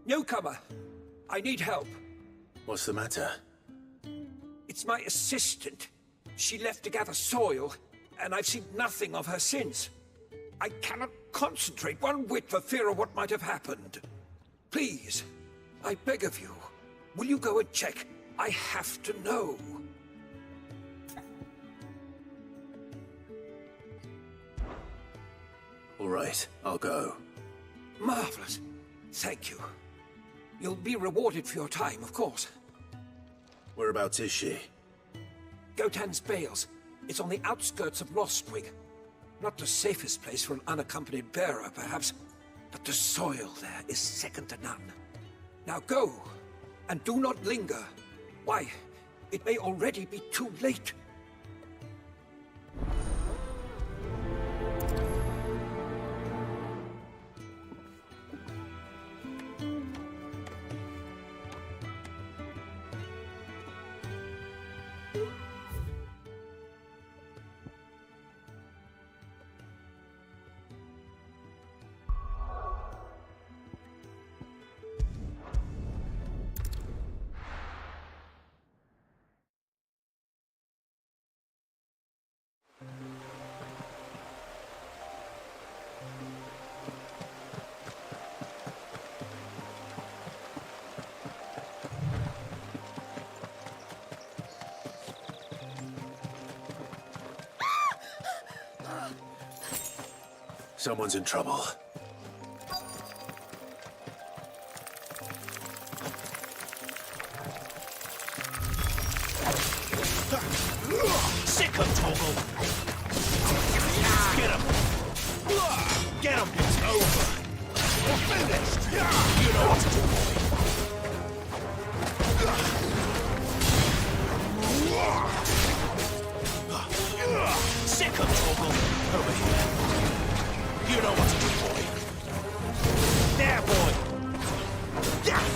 Newcomer, I need help. What's the matter? It's my assistant. She left to gather soil, and I've seen nothing of her since. I cannot concentrate one whit for fear of what might have happened. Please, I beg of you, will you go and check? I have to know. All right, I'll go. Marvelous. Thank you. You'll be rewarded for your time, of course. Whereabouts is she? Gotan's Bales. It's on the outskirts of Lostwig. Not the safest place for an unaccompanied bearer, perhaps, but the soil there is second to none. Now go, and do not linger. Why, it may already be too late. Someone's in trouble. Sick of Toggle! Get him! Get him! It's over! We're finished! You know what to do, boy! Sick of Toggle! Over here! You know what to do, boy! There, boy! Get him!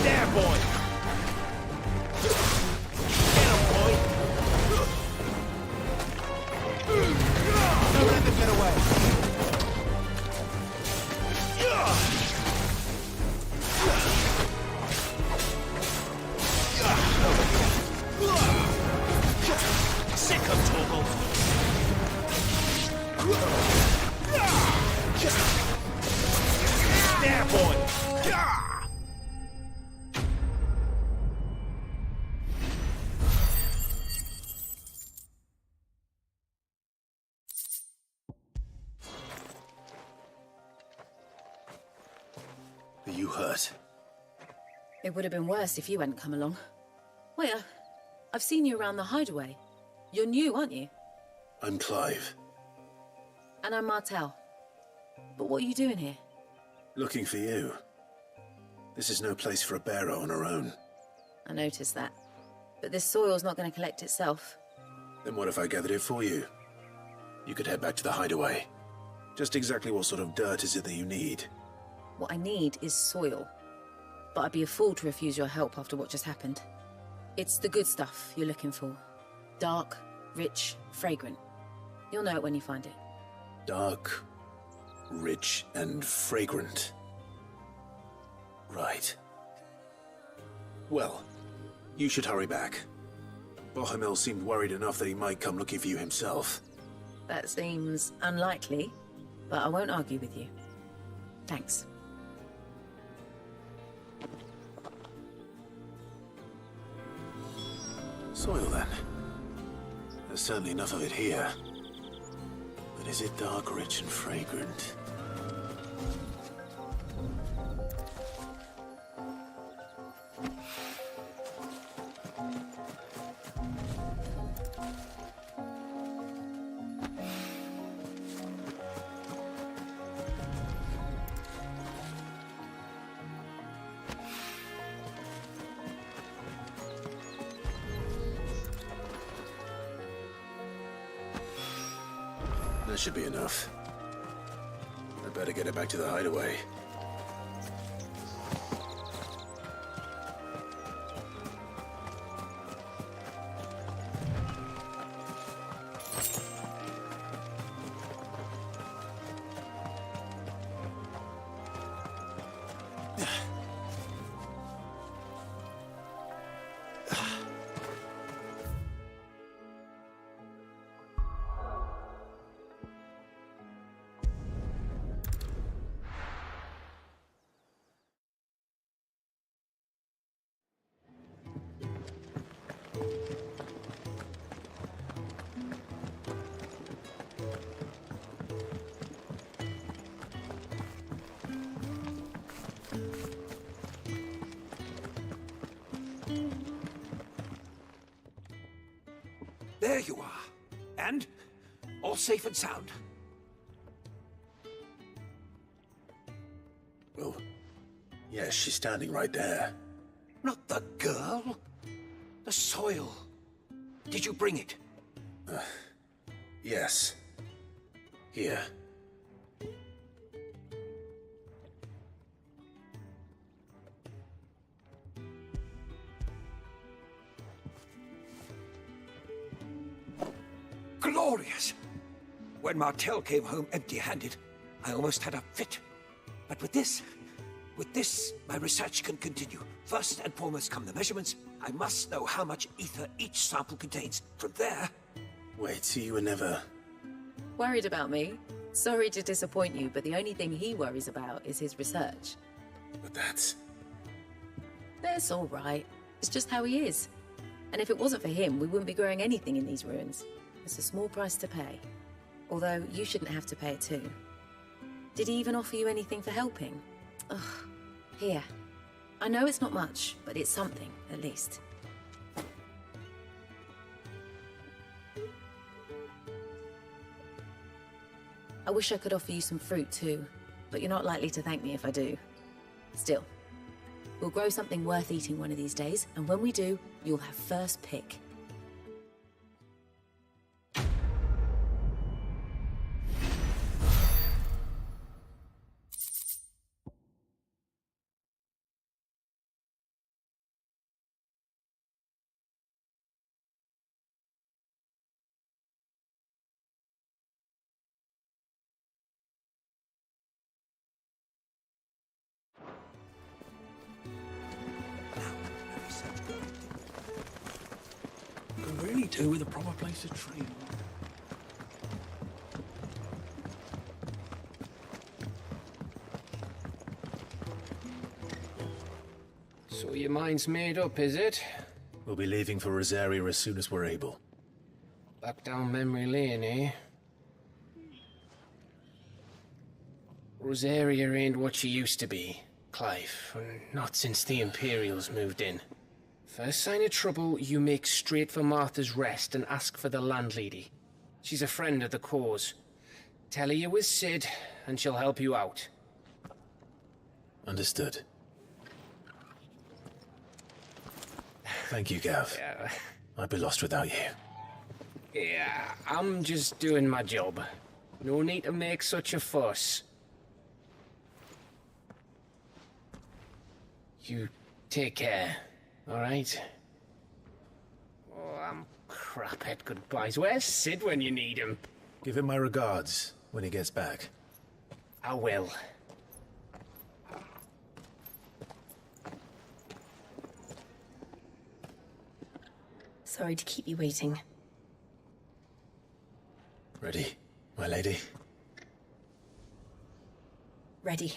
There, boy! Get him, boy! Don't let them get away! Sick of Toggle! There, boy! Are you hurt? It would have been worse if you hadn't come along. Wait, I've seen you around the hideaway. You're new, aren't you? I'm Clive. And I'm Martel. But what are you doing here? Looking for you. This is no place for a bearer on her own. I noticed that. But this soil's not going to collect itself. Then what if I gathered it for you? You could head back to the hideaway. Just exactly what sort of dirt is it that you need? What I need is soil. But I'd be a fool to refuse your help after what just happened. It's the good stuff you're looking for. Dark, rich, fragrant. You'll know it when you find it. Dark, rich, and fragrant. Right. Well, you should hurry back. Bohemil seemed worried enough that he might come looking for you himself. That seems unlikely, but I won't argue with you. Thanks. Soil, then. There's certainly enough of it here. But is it dark, rich, and fragrant? That should be enough. I'd better get it back to the hideaway. There you are. And all safe and sound. Well, yes, she's standing right there. Not the girl. The soil. Did you bring it? Yes. Here. Glorious! When Martel came home empty-handed, I almost had a fit. But with this, my research can continue. First and foremost come the measurements. I must know how much ether each sample contains. From there... Wait, so you were never... Worried about me? Sorry to disappoint you, but the only thing he worries about is his research. But that's... That's all right. It's just how he is. And if it wasn't for him, we wouldn't be growing anything in these ruins. It's a small price to pay. Although, you shouldn't have to pay it too. Did he even offer you anything for helping? Ugh. Here. I know it's not much, but it's something, at least. I wish I could offer you some fruit too, but you're not likely to thank me if I do. Still, we'll grow something worth eating one of these days, and when we do, you'll have first pick. Could really do with a proper place to train. So your mind's made up, is it? We'll be leaving for Rosaria as soon as we're able. Back down memory lane, eh? Rosaria ain't what she used to be, Clive. Not since the Imperials moved in. First sign of trouble, you make straight for Martha's Rest and ask for the landlady. She's a friend of the cause. Tell her you was Sid, and she'll help you out. Understood. Thank you, Gav. Yeah. I'd be lost without you. Yeah, I'm just doing my job. No need to make such a fuss. You take care, all right? Oh, I'm crap at goodbyes. Where's Sid when you need him? Give him my regards when he gets back. I will. Sorry to keep you waiting. Ready, my lady? Ready.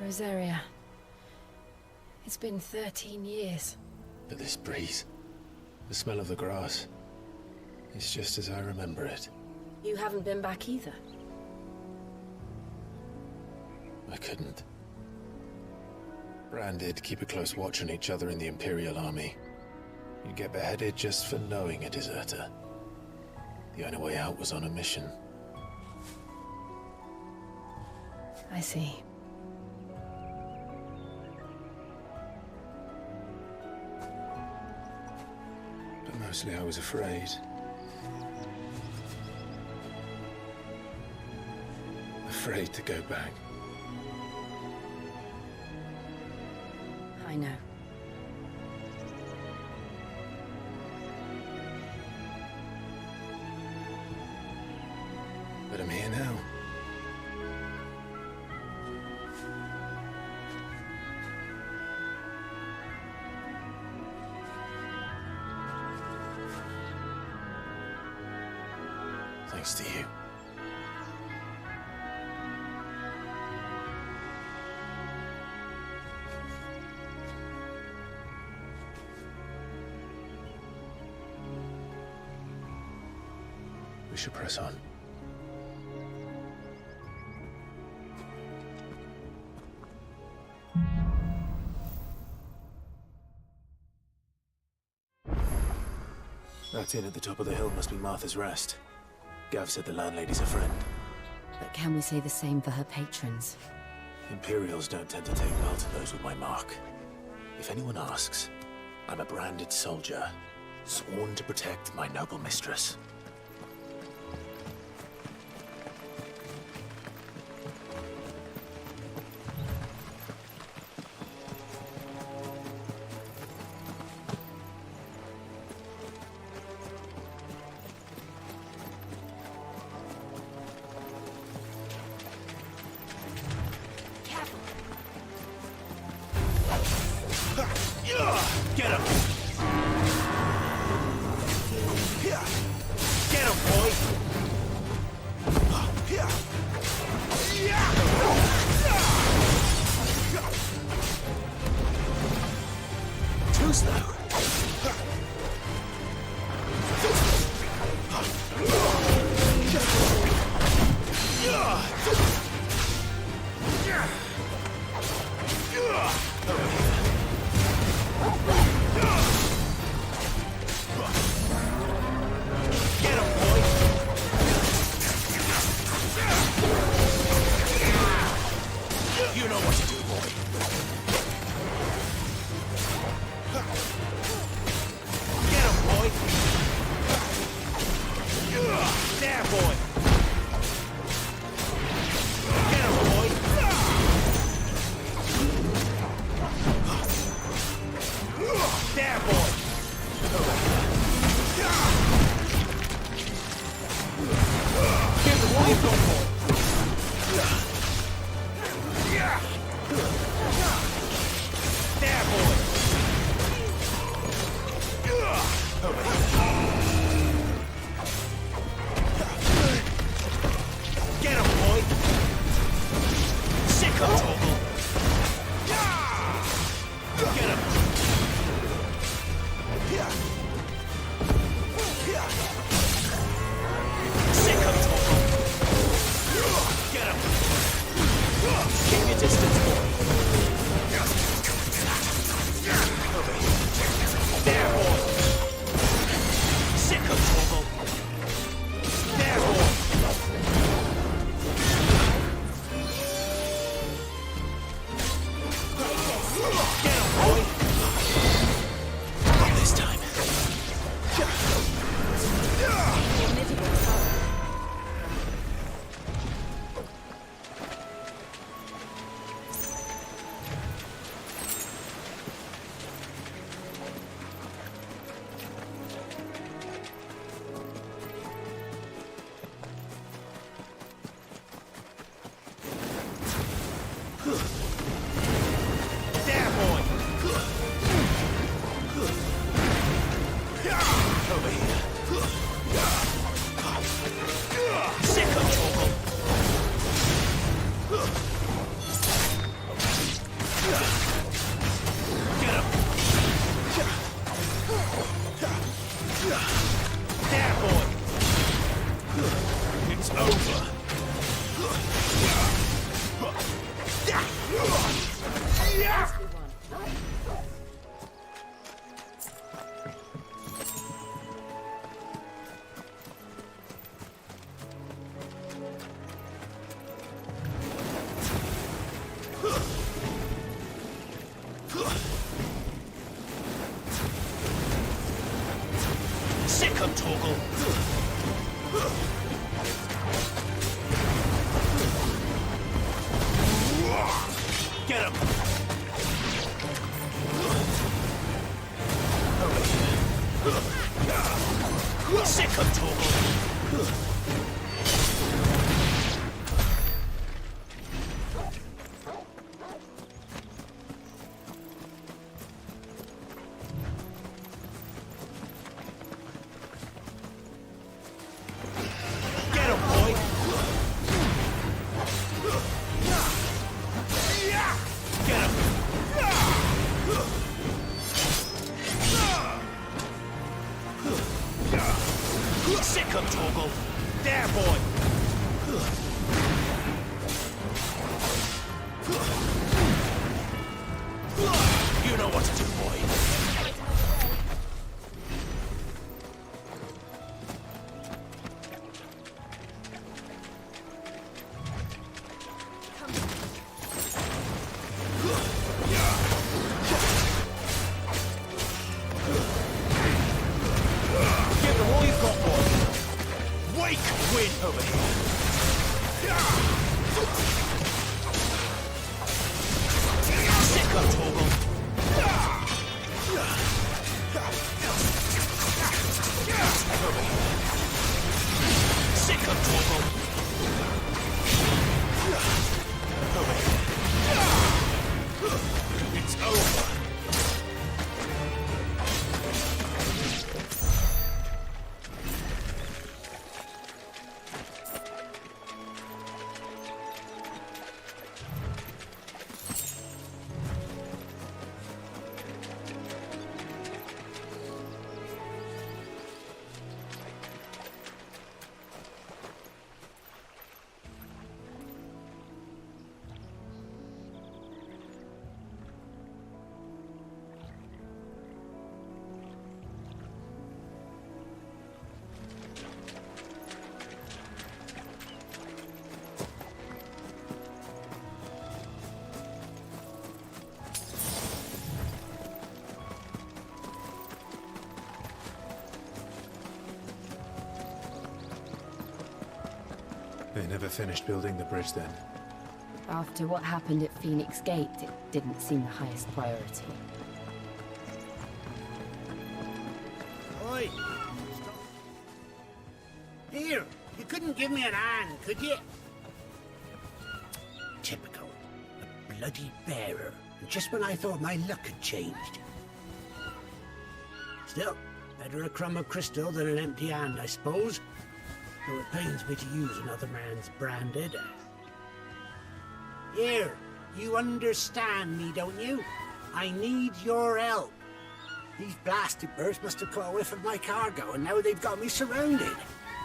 Rosaria. It's been 13 years. But this breeze, the smell of the grass, it's just as I remember it. You haven't been back either. I couldn't. Bran did keep a close watch on each other in the Imperial Army. You'd get beheaded just for knowing a deserter. The only way out was on a mission. I see. But mostly I was afraid. Afraid to go back. I know. thanks to you. We should press on. That inn at the top of the hill must be Martha's Rest. Gav said the landlady's a friend. But can we say the same for her patrons? Imperials don't tend to take well to those with my mark. If anyone asks, I'm a branded soldier, sworn to protect my noble mistress. Get him! Get him, boy! Too slow. You know what to do, boy. Get him, boy. There, boy. Get him, boy. There, boy. Get the boy, go, boy. There, boy! Get him, boy! Sick of trouble! Get him! Sick of trouble! Get him! Keep your distance, boy! There, boy! Sick of trouble! There, boy! Get him, boy! Not this time. There, boy! Over here. Sick of trouble! Get him! There, boy! It's over! Sick of Toggle! Get him! Sick of Toggle! Get Sick 'em, Torgal! There, boy! You know what to do, boy. Give them all you've got, boy. Wake wind over here. Sick 'em, Torgal. Sick 'em, Torgal. Over here. It's over. They never finished building the bridge then. After what happened at Phoenix Gate, it didn't seem the highest priority. Oi! Here, you couldn't give me an hand, could you? Typical. A bloody bearer. And just when I thought my luck had changed. Still, better a crumb of crystal than an empty hand, I suppose. Though it pains me to use another man's branded. Here, you understand me, don't you? I need your help. These blasted birds must have caught a whiff of my cargo, and now they've got me surrounded.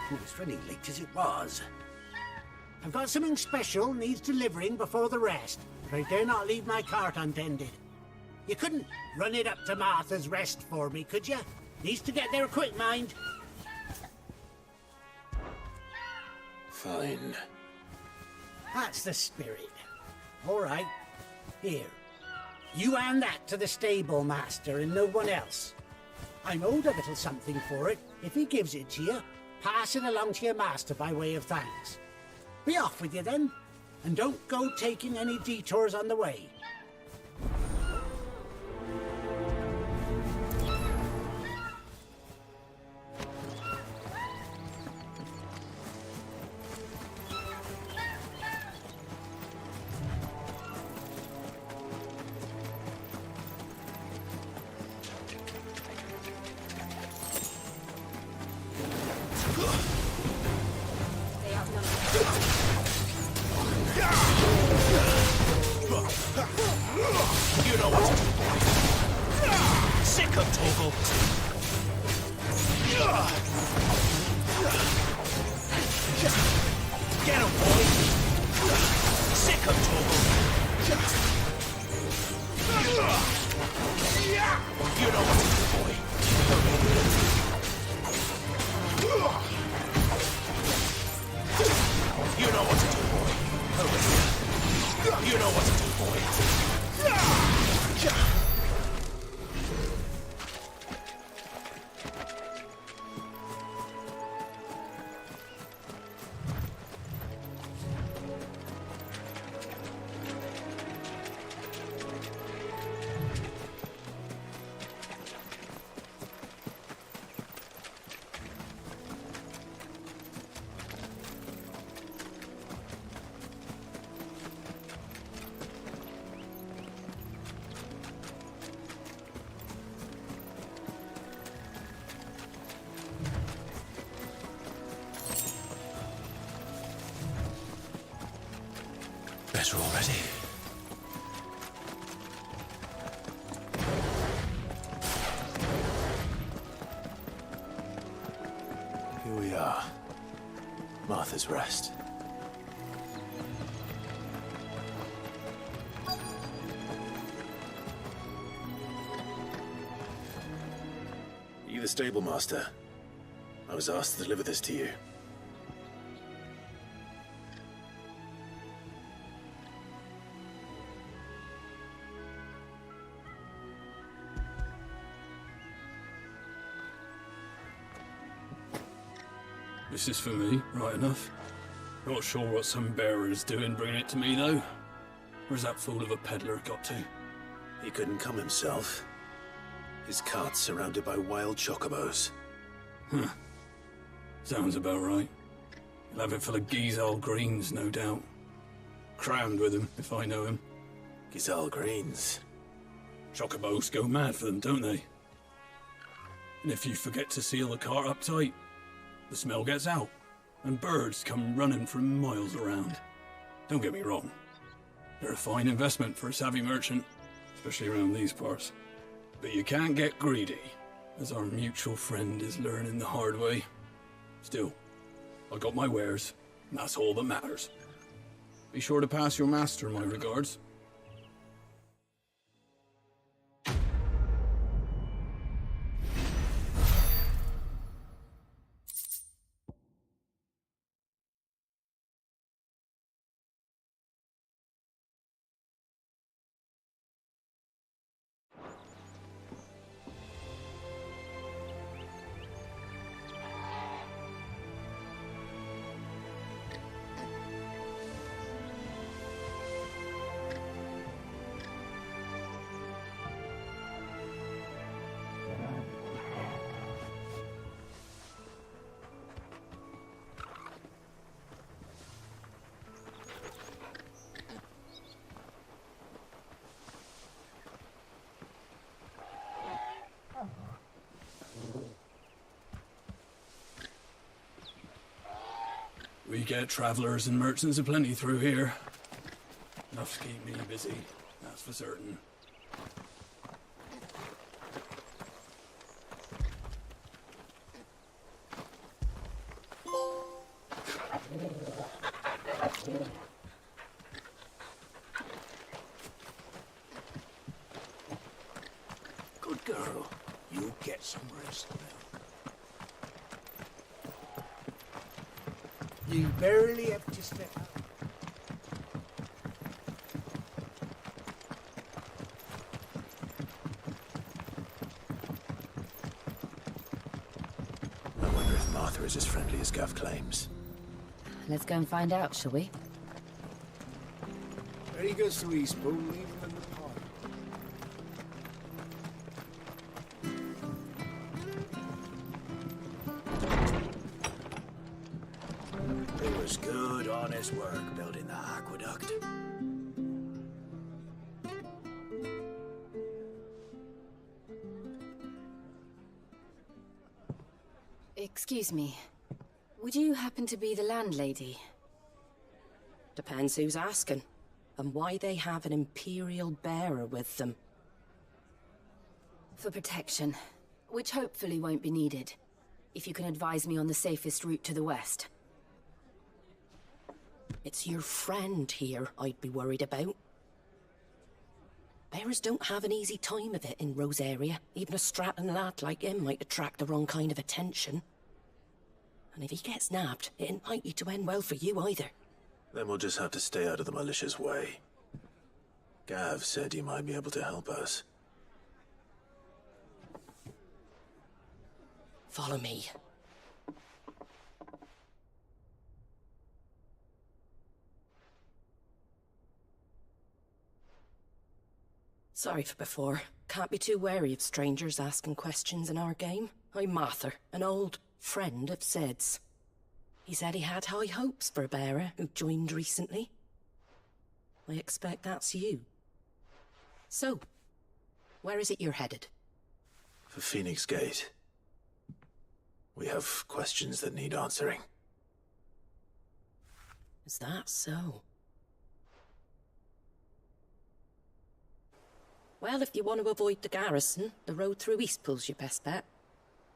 It was running late as it was. I've got something special needs delivering before the rest, but I dare not leave my cart untended. You couldn't run it up to Martha's Rest for me, could you? Needs to get there quick, mind. Fine. That's the spirit. All right. Here. You hand that to the stable master and no one else. I'm owed a little something for it. If he gives it to you, pass it along to your master by way of thanks. Be off with you then, and don't go taking any detours on the way. You know what to do, boy. Sick 'em, Torgal. Get 'em, boy. Sick 'em, Torgal. You know what to do, boy. You know what to do, boy. You know what to do, boy. Better already. Here we are. Martha's Rest. You the stable master? I was asked to deliver this to you. This is for me, right enough. Not sure what some bearer's doing bringing it to me, though. Where's that fool of a peddler got to? He couldn't come himself. His cart's surrounded by wild chocobos. Huh. Sounds about right. He'll have it full of Gizal greens, no doubt. Crammed with him, if I know him. Gizal greens. Chocobos go mad for them, don't they? And if you forget to seal the cart up tight, the smell gets out, and birds come running from miles around. Don't get me wrong. They're a fine investment for a savvy merchant, especially around these parts. But you can't get greedy, as our mutual friend is learning the hard way. Still, I got my wares, and that's all that matters. Be sure to pass your master my regards. We get travelers and merchants aplenty through here. Enough to keep me busy, that's for certain. Good girl. You get some rest now. You barely have to step out. I wonder if Martha is as friendly as Gav claims. Let's go and find out, shall we? There he goes to Eastpool, leaving them the park. It was good, honest work building that aqueduct. Excuse me. Would you happen to be the landlady? Depends who's asking, and why they have an Imperial bearer with them. For protection, which hopefully won't be needed. If you can advise me on the safest route to the west. It's your friend here I'd be worried about. Bearers don't have an easy time of it in Rosaria. Even a Stratton lad like him might attract the wrong kind of attention. And if he gets nabbed, it ain't likely to end well for you either. Then we'll just have to stay out of the malicious way. Gav said he might be able to help us. Follow me. Sorry for before. Can't be too wary of strangers asking questions in our game. I'm Martha, an old friend of Sid's. He said he had high hopes for a bearer who joined recently. I expect that's you. So, where is it you're headed? For Phoenix Gate. We have questions that need answering. Is that so? Well, if you want to avoid the garrison, the road through Eastpool's your best bet.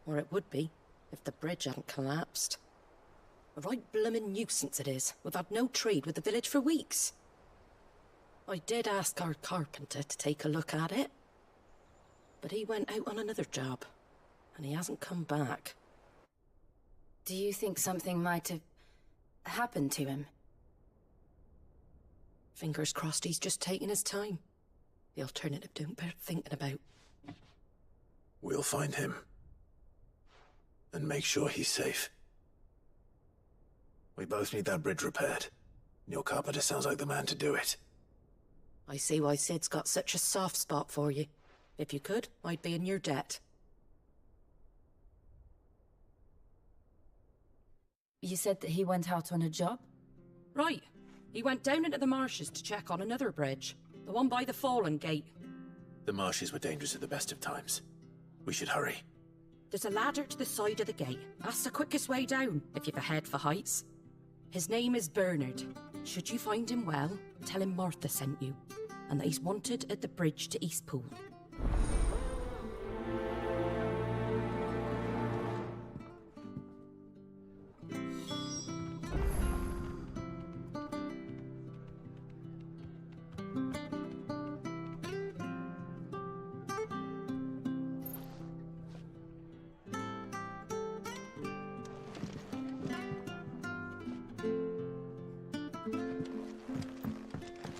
Or it would be, if the bridge hadn't collapsed. A right bloomin' nuisance it is. We've had no trade with the village for weeks. I did ask our carpenter to take a look at it, but he went out on another job, and he hasn't come back. Do you think something might have happened to him? Fingers crossed he's just taking his time. The alternative don't bear thinking about. We'll find him. And make sure he's safe. We both need that bridge repaired. Your carpenter sounds like the man to do it. I see why Sid's got such a soft spot for you. If you could, I'd be in your debt. You said that he went out on a job? Right. He went down into the marshes to check on another bridge. The one by the Fallen Gate. The marshes were dangerous at the best of times. We should hurry. There's a ladder to the side of the gate. That's the quickest way down, if you've a head for heights. His name is Bernard. Should you find him well, tell him Martha sent you, and that he's wanted at the bridge to Eastpool.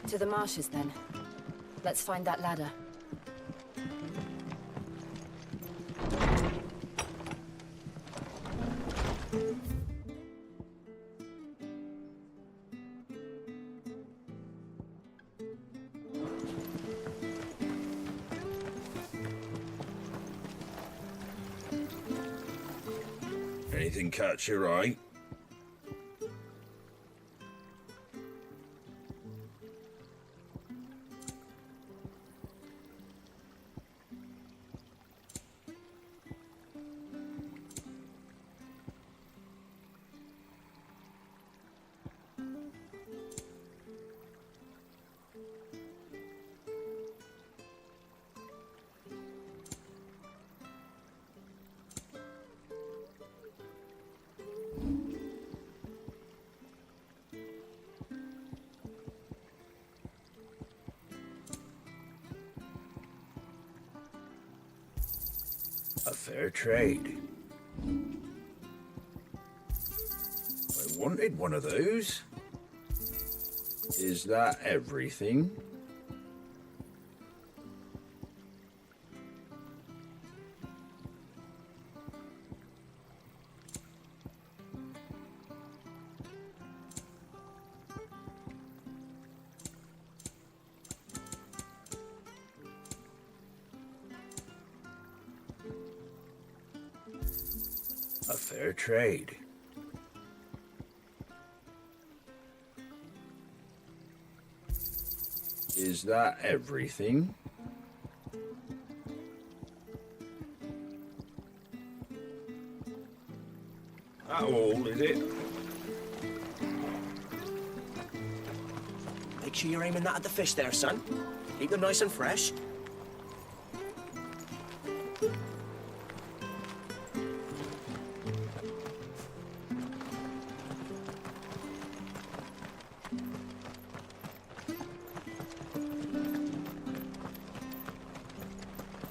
To the marshes, then. Let's find that ladder. Anything catch your eye? A fair trade. I wanted one of those. Is that everything? A fair trade. Is that everything? That all, is it? Make sure you're aiming that at the fish there, son. Keep them nice and fresh.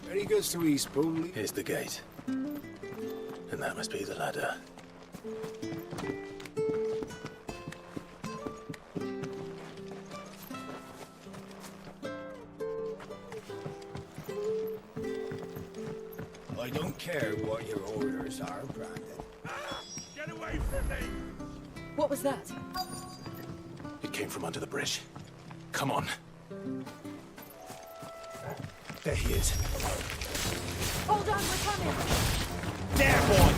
Very good to Eastpool. Here's the gate. And that must be the ladder. I don't care what your orders are, Brandon. Get away from me! What was that? It came from under the bridge. Come on. There he is. Hold on, we're coming! There, boy!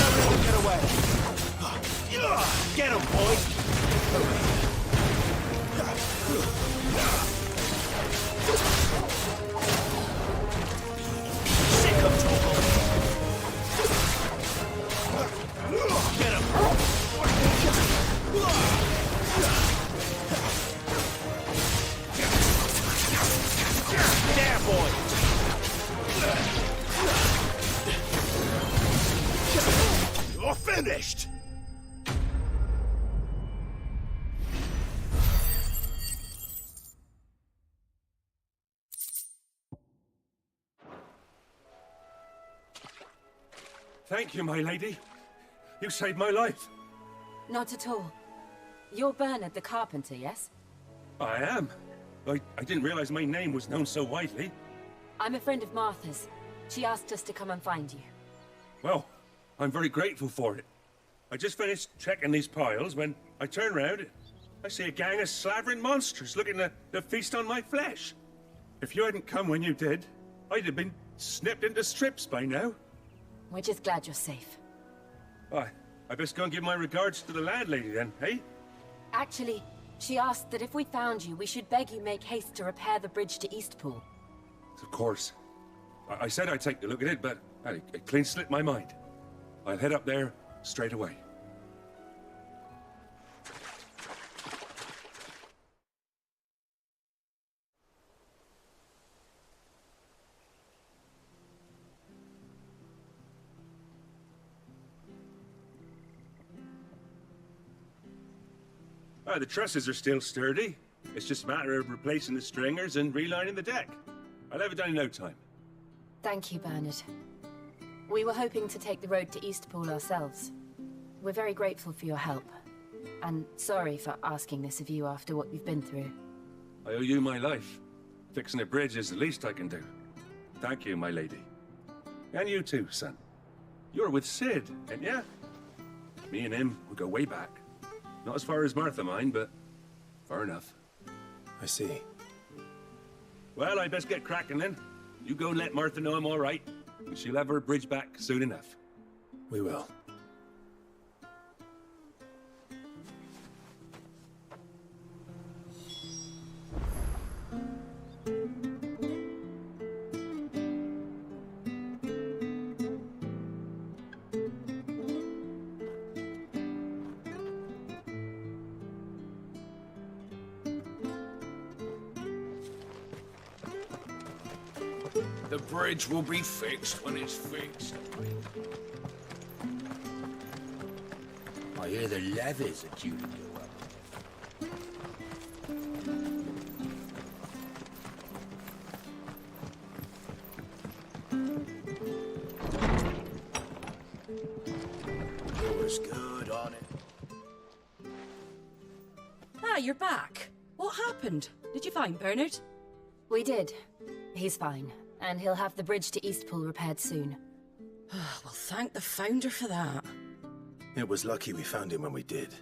Everyone get away! Get him, boy! Sick of trouble! Get him! There, boy! finished. Thank you, my lady. You saved my life. Not at all. You're Bernard the carpenter, yes? I am. I didn't realize my name was known so widely. I'm a friend of Martha's. She asked us to come and find you. Well, I'm very grateful for it. I just finished checking these piles when I turn round. I see a gang of slavering monsters looking to feast on my flesh. If you hadn't come when you did, I'd have been snipped into strips by now. We're just glad you're safe. I best go and give my regards to the landlady then, hey? Actually, she asked that if we found you, we should beg you make haste to repair the bridge to Eastpool. Of course. I said I'd take a look at it, but it clean slipped my mind. I'll head up there straight away. The trusses are still sturdy. It's just a matter of replacing the stringers and relining the deck. I'll have it done in no time. Thank you, Bernard. We were hoping to take the road to Eastpool ourselves. We're very grateful for your help. And sorry for asking this of you after what you've been through. I owe you my life. Fixing a bridge is the least I can do. Thank you, my lady. And you too, son. You're with Sid, ain't ya? Me and him, we go way back. Not as far as Martha, mind, but far enough. I see. Well, I best get cracking then. You go and let Martha know I'm all right, and she'll have her bridge back soon enough. We will. The bridge will be fixed when it's fixed. I hear the levies are due to go up. It was good on it. Ah, you're back. What happened? Did you find Bernard? We did. He's fine, and he'll have the bridge to Eastpool repaired soon. Well, thank the Founder for that. It was lucky we found him when we did.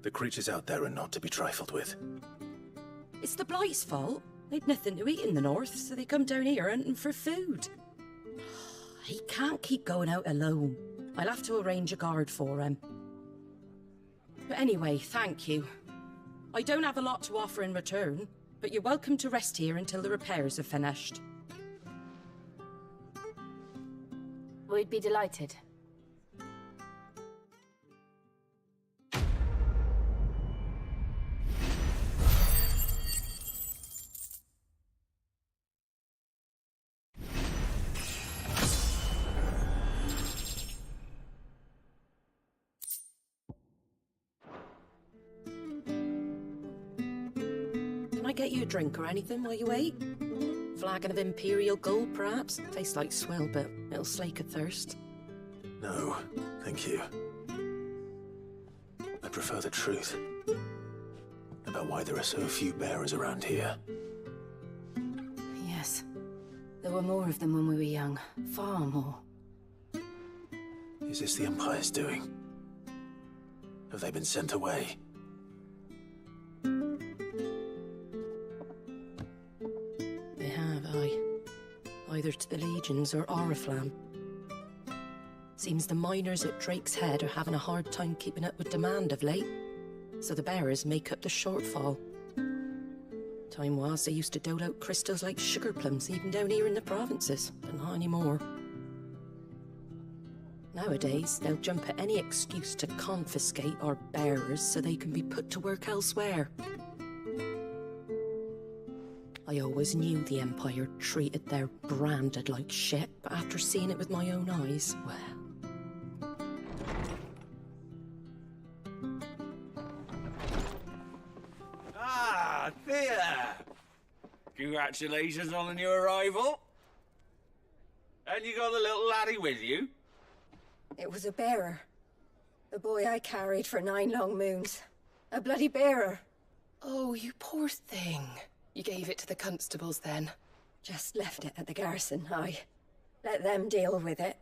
The creatures out there are not to be trifled with. It's the Blight's fault. They'd nothing to eat in the north, so they come down here hunting for food. He can't keep going out alone. I'll have to arrange a guard for him. But anyway, thank you. I don't have a lot to offer in return, but you're welcome to rest here until the repairs are finished. We'd be delighted. Can I get you a drink or anything while you wait? Flagon of Imperial Gold, perhaps? Tastes like swill, but it'll slake a thirst. No, thank you. I prefer the truth about why there are so few bearers around here. Yes. There were more of them when we were young. Far more. Is this the Empire's doing? Have they been sent away? They have, aye. Either to the Legions or Oriflamme. Seems the miners at Drake's Head are having a hard time keeping up with demand of late, so the bearers make up the shortfall. Time was they used to dole out crystals like sugar plums even down here in the provinces, but not anymore. Nowadays, they'll jump at any excuse to confiscate our bearers so they can be put to work elsewhere. I always knew the Empire treated their branded like shit, but after seeing it with my own eyes, well... Here! Congratulations on the new arrival. And you got the little laddie with you? It was a bearer. The boy I carried for 9 long moons. A bloody bearer. Oh, you poor thing. You gave it to the constables then? Just left it at the garrison, I let them deal with it.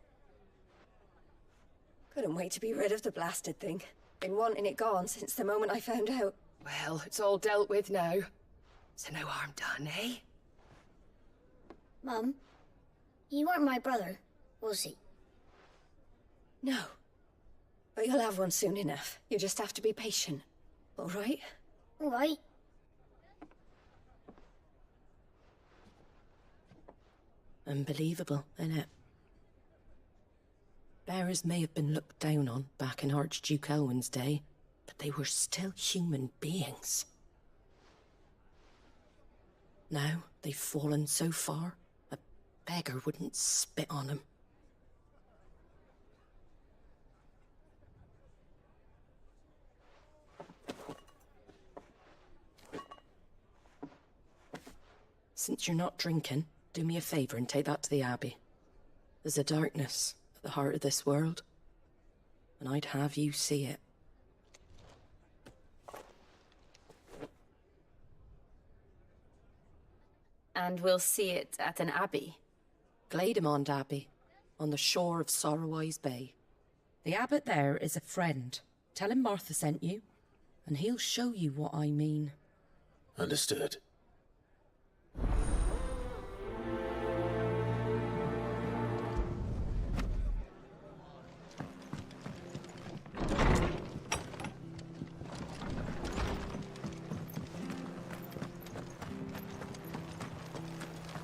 Couldn't wait to be rid of the blasted thing. Been wanting it gone since the moment I found out. Well, it's all dealt with now. So no harm done, eh? Mum, you weren't my brother, was he? No. But you'll have one soon enough. You just have to be patient. All right? All right. Unbelievable, innit? Bearers may have been looked down on back in Archduke Elwin's day, but they were still human beings. Now they've fallen so far, a beggar wouldn't spit on them. Since you're not drinking, do me a favour and take that to the Abbey. There's a darkness at the heart of this world, and I'd have you see it. And we'll see it at an abbey. Glademond Abbey, on the shore of Sorrowise Bay. The abbot there is a friend. Tell him Martha sent you, and he'll show you what I mean. Understood.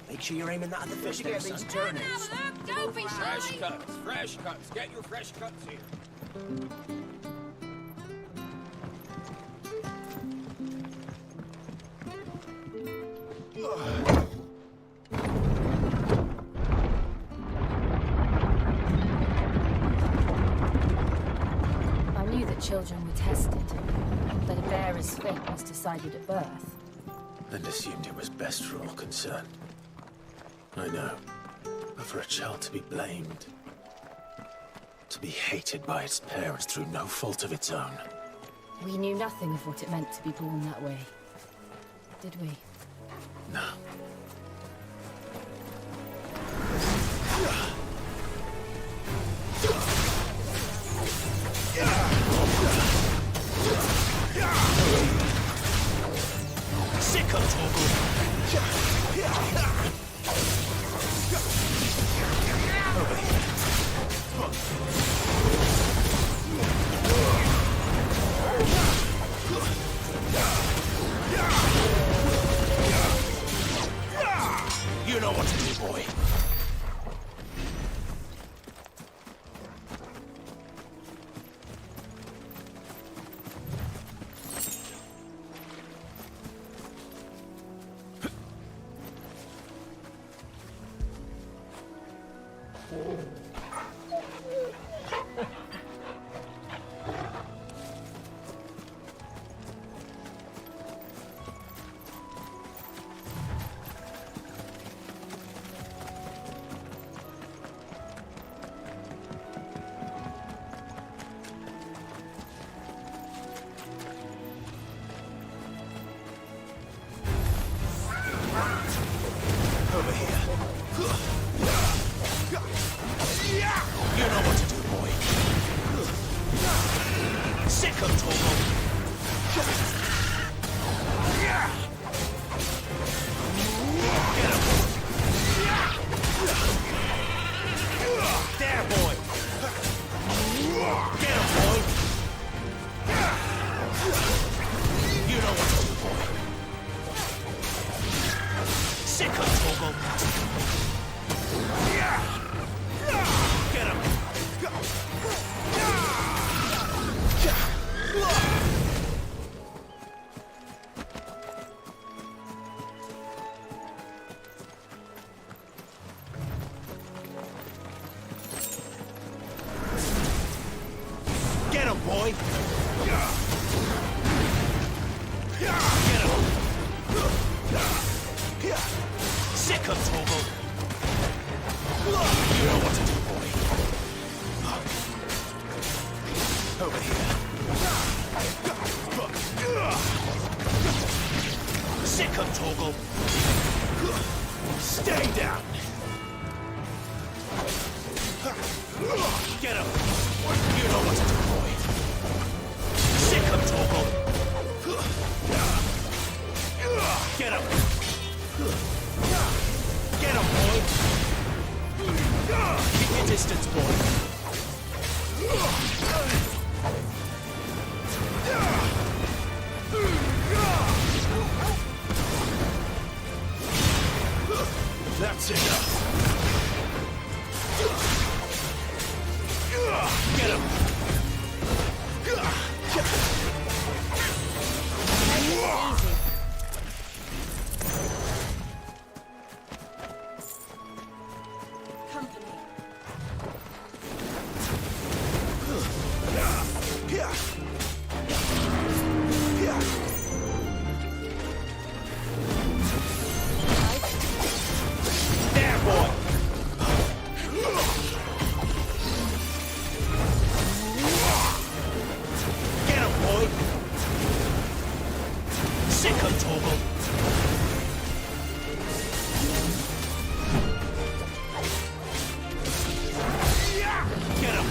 Make sure you're aiming that at the fish there, son. Fresh cuts, fresh cuts. Get your fresh cuts here. I knew that children were tested, that a bearer's fate was decided at birth. And assumed it was best for all concerned. I know. But for a child to be blamed, to be hated by its parents through no fault of its own. We knew nothing of what it meant to be born that way, did we? No. Sick of You know what to do, boy. Over here. You know what to do, boy. Sick of Togo. Get him. There, boy. Get him, boy. You know what to do, boy. Sick of Togo. Get him. Get him, boy. Get him. Sick of Torgal. You know what to do, boy. Over here. Sick of Torgal. Stay down. Get him. You know what to do, boy. Sick of Torgal. Get him. Get him, boy. Keep your distance, boy. That's enough. Get him. There, boy. Get him, boy. Sick of Torgal. Get him.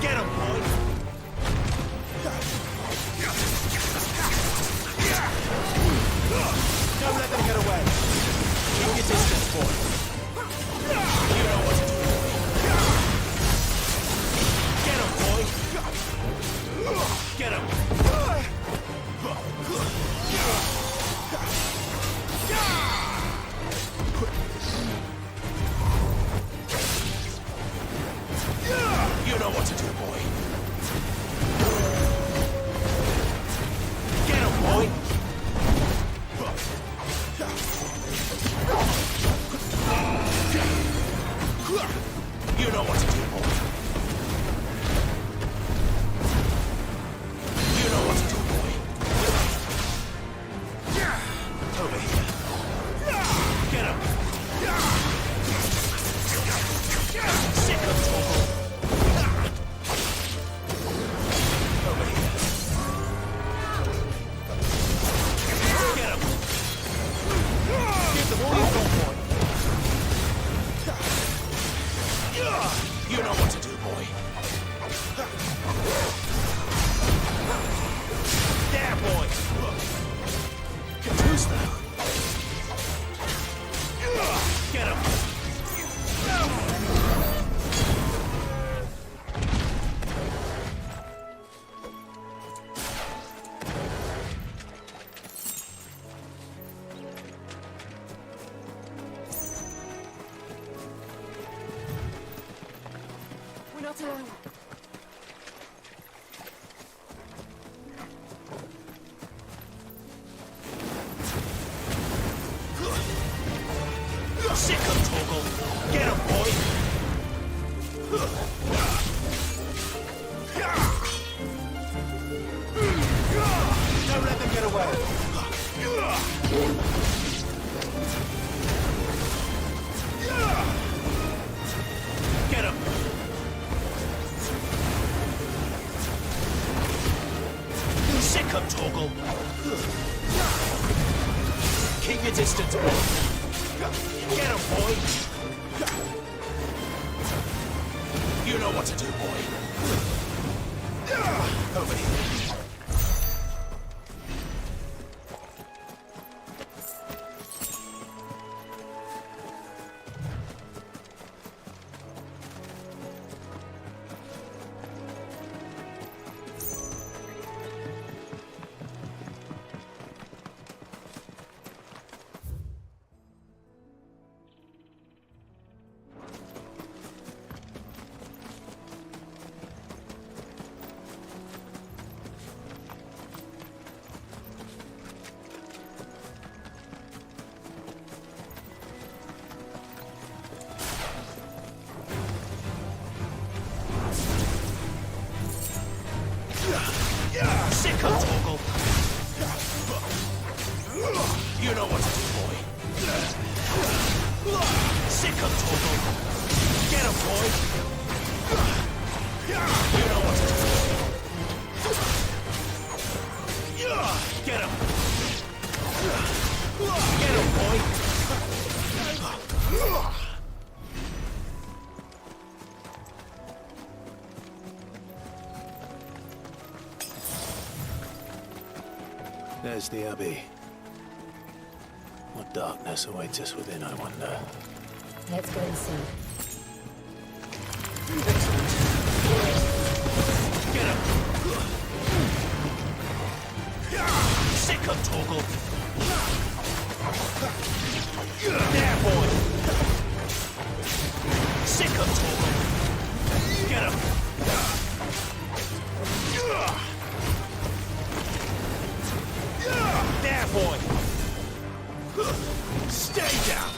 Get him, boy. Don't let them get away. Keep your distance, boy. You know what to do. Get him, boy. Get him. You know what to do, boy. Get him, boy. You know what to do, boy. You know what to do, boy. Over here. Get him. Sick of Torgal. Over here. Get him. Give them all you've got, boy. You know what to do, boy. There, boy. Confused now. Get him. We're not alone. Sick of Torgal. Get him, boy. Don't let them get away. Get him. Sick of Torgal. Keep your distance, boy. Get him, boy. You know what to do, boy. Over here. Sick 'em, Torgal! Get 'em, boy! You know what to do! Get 'em! Get 'em, boy! There's the Abbey. What darkness awaits us within, I wonder. Let's go and see. Get him! Sick 'em, Torgal! There, boy! Sick 'em, Torgal! Get him! There, boy! Stay down!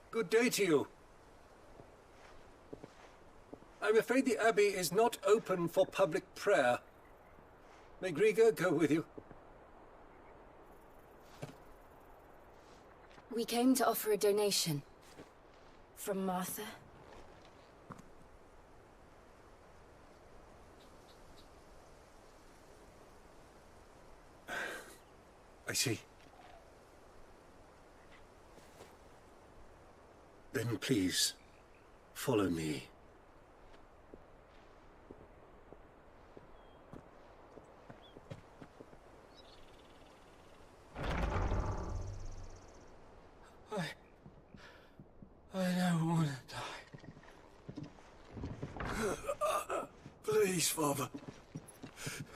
Good day to you. I'm afraid the Abbey is not open for public prayer. May Griga go with you? We came to offer a donation. From Martha. I see. Then please, follow me. I don't want to die. Please, Father.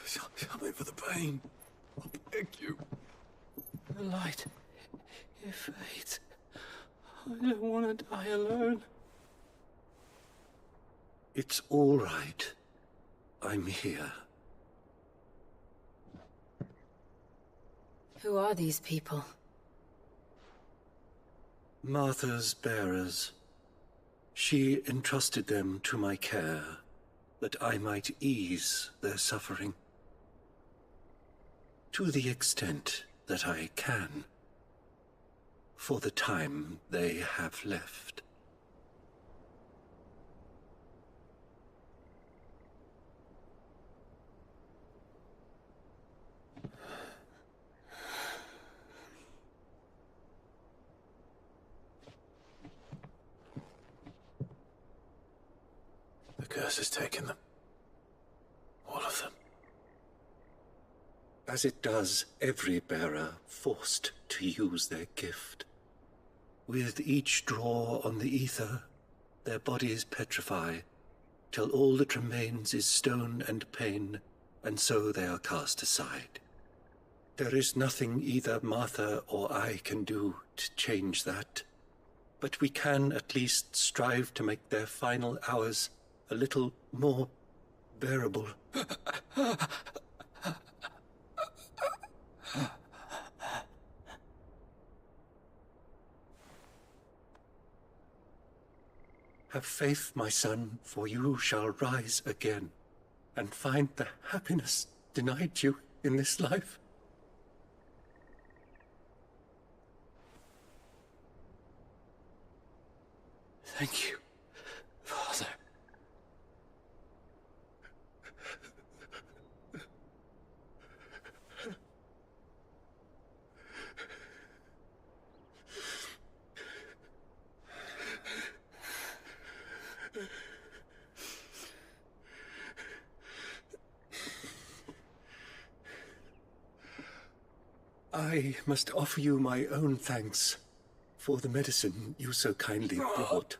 Something for the pain. I beg you. The light, it fades. I don't want to die alone. It's all right. I'm here. Who are these people? Martha's bearers. She entrusted them to my care, that I might ease their suffering. To the extent that I can. For the time they have left. The curse has taken them. All of them. As it does every bearer forced to use their gift. With each draw on the ether, their bodies petrify, till all that remains is stone and pain, and so they are cast aside. There is nothing either Martha or I can do to change that, but we can at least strive to make their final hours a little more bearable. Have faith, my son, for you shall rise again, and find the happiness denied you in this life. Thank you, Father. I must offer you my own thanks for the medicine you so kindly brought.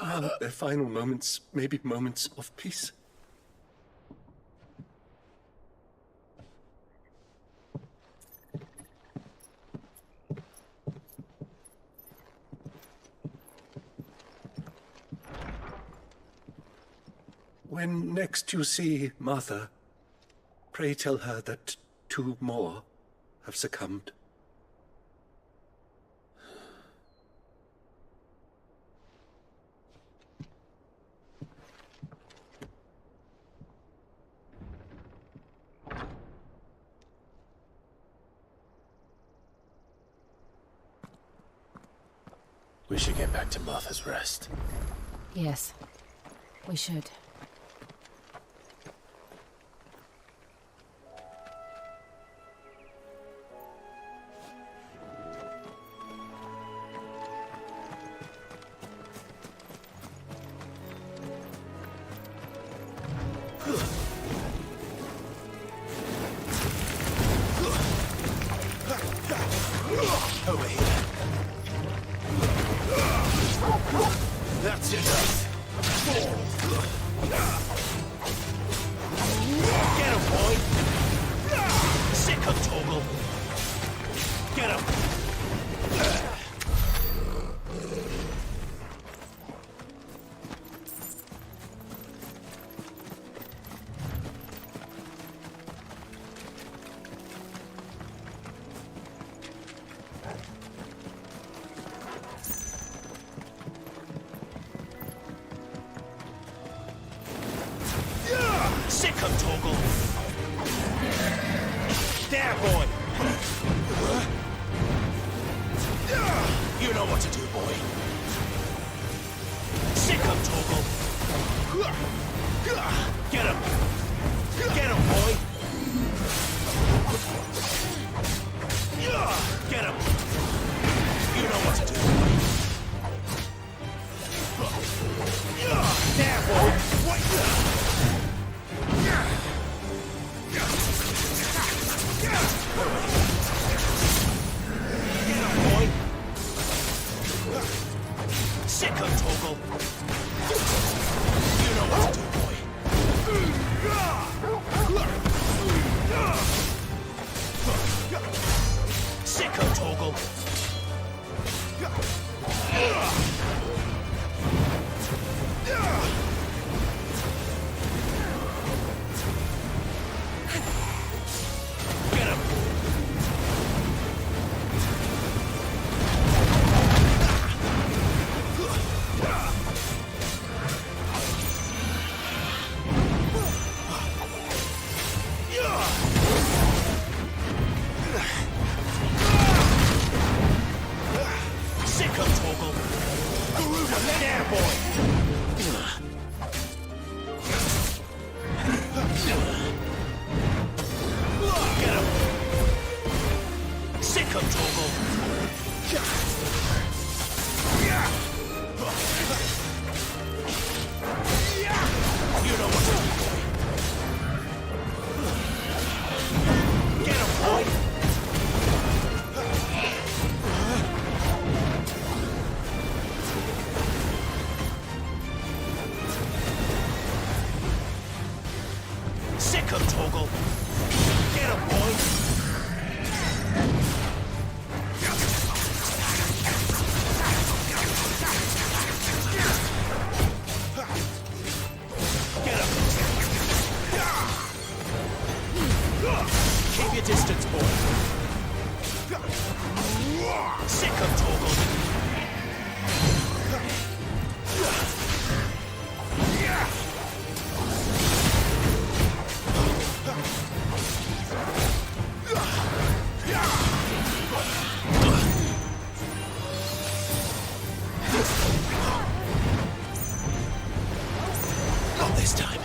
Now, their final moments may be moments of peace. When next you see Martha, pray tell her that 2 more have succumbed. We should get back to Martha's Rest. Yes, we should. Over here. That's enough. Get him, boy. Sick him, Toggle. Get him. Sick him, Toggle. There, boy. You know what to do, boy. Sick him, Toggle. Get him. Get him, boy. Get him. You know what to do, boy. There, boy. What? Sick him, Toggle. You know what to do, boy. Sick him, Toggle. Get him. Sick him, Toggle. There, boy. Get him. Sick him, Toggle. You know what to do, boy. Get him, boy. Sick him, Toggle. Get him, boy. Get him. Keep your distance, boy. Sick him, Toggle. Not this time.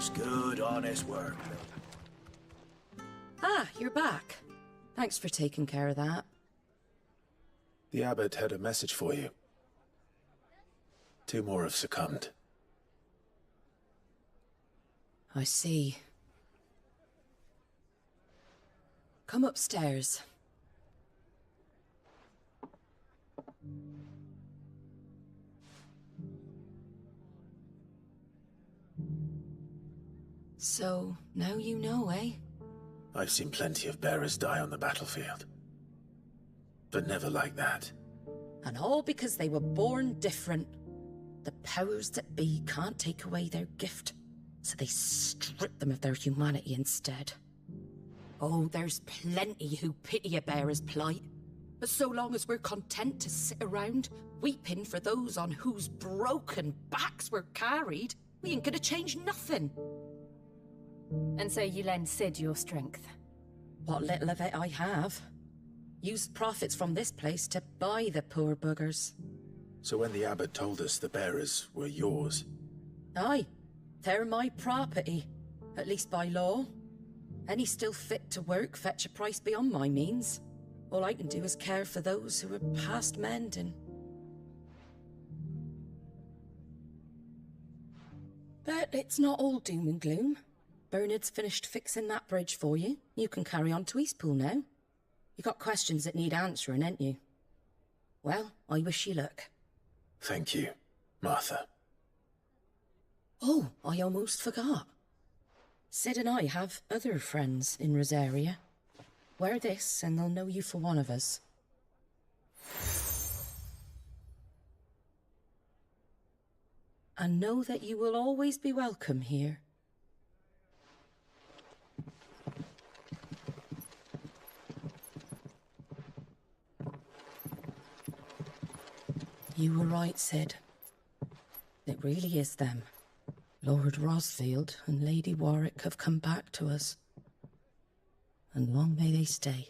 Just good, honest work. Ah, you're back. Thanks for taking care of that. The abbot had a message for you. 2 more have succumbed. I see. Come upstairs. So, now you know, eh? I've seen plenty of bearers die on the battlefield. But never like that. And all because they were born different. The powers that be can't take away their gift, so they strip them of their humanity instead. Oh, there's plenty who pity a bearer's plight. But so long as we're content to sit around, weeping for those on whose broken backs we're carried, we ain't gonna change nothing. And so you lend Sid your strength? What little of it I have. Used profits from this place to buy the poor buggers. So when the abbot told us the bearers were yours... Aye, they're my property, at least by law. Any still fit to work fetch a price beyond my means. All I can do is care for those who are past mending. But it's not all doom and gloom. Bernard's finished fixing that bridge for you. You can carry on to Eastpool now. You got questions that need answering, ain't you? Well, I wish you luck. Thank you, Martha. Oh, I almost forgot. Sid and I have other friends in Rosaria. Wear this and they'll know you for one of us. And know that you will always be welcome here. You were right, Sid. It really is them. Lord Rosfield and Lady Warwick have come back to us. And long may they stay.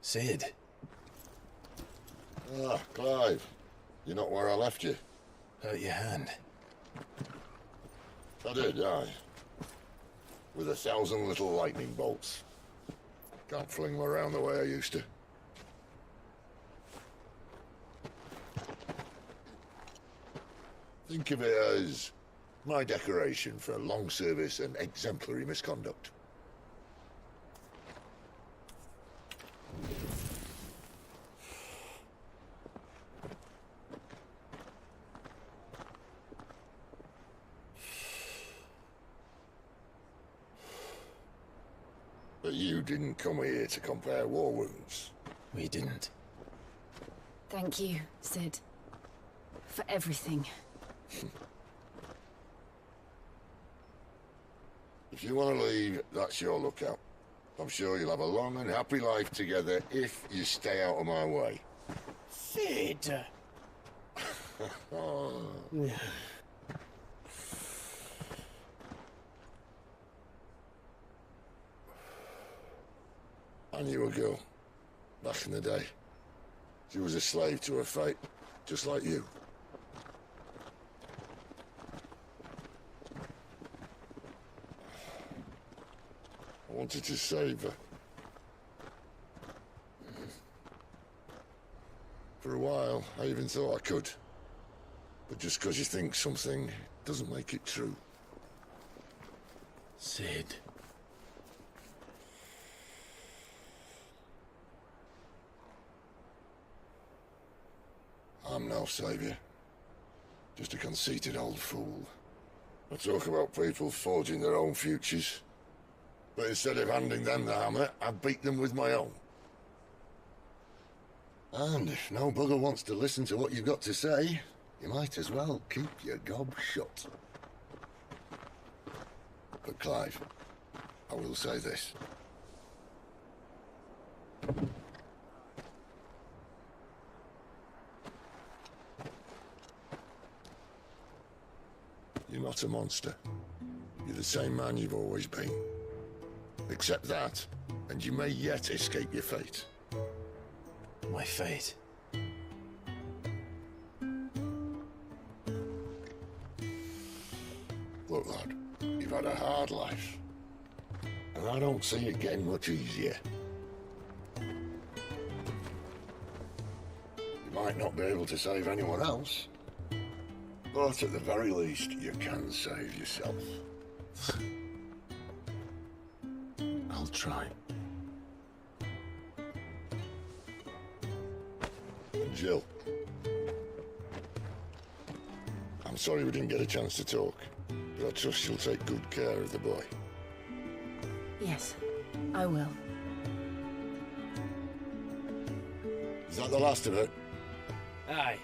Sid. Ah, Clive. You're not where I left you. Hurt your hand. I did, aye. With 1,000 little lightning bolts. Can't fling them around the way I used to. Think of it as my decoration for long service and exemplary misconduct. But you didn't come here to compare war wounds. We didn't. Thank you, Sid. For everything. If you want to leave, that's your lookout. I'm sure you'll have a long and happy life together if you stay out of my way. Sid! I knew a girl, back in the day. She was a slave to her fate, just like you. I wanted to save her. For a while, I even thought I could. But just because you think something doesn't make it true. Sid. I'm no savior. Just a conceited old fool. I talk about people forging their own futures. But instead of handing them the hammer, I beat them with my own. And if no bugger wants to listen to what you've got to say, you might as well keep your gob shut. But Clive, I will say this. You're not a monster. You're the same man you've always been. Accept that, and you may yet escape your fate. My fate? Look, lad, you've had a hard life. And I don't see it getting much easier. You might not be able to save anyone else, but at the very least, you can save yourself. I'll try. And Jill, I'm sorry we didn't get a chance to talk, but I trust you'll take good care of the boy. Yes, I will. Is that the last of it? Aye.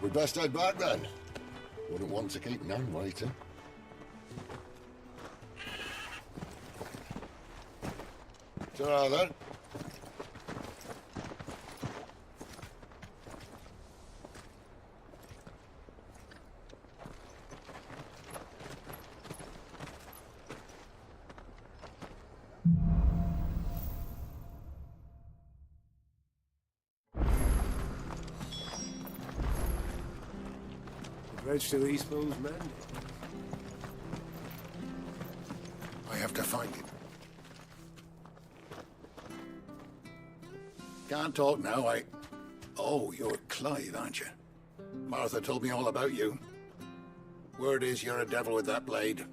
We'd best head back then. Wouldn't want to keep Nan waiting. Ta-ra then. Bridge to East Bow's Mandate. I have to find him. Can't talk now, Oh, you're Clive, aren't you? Martha told me all about you. Word is you're a devil with that blade.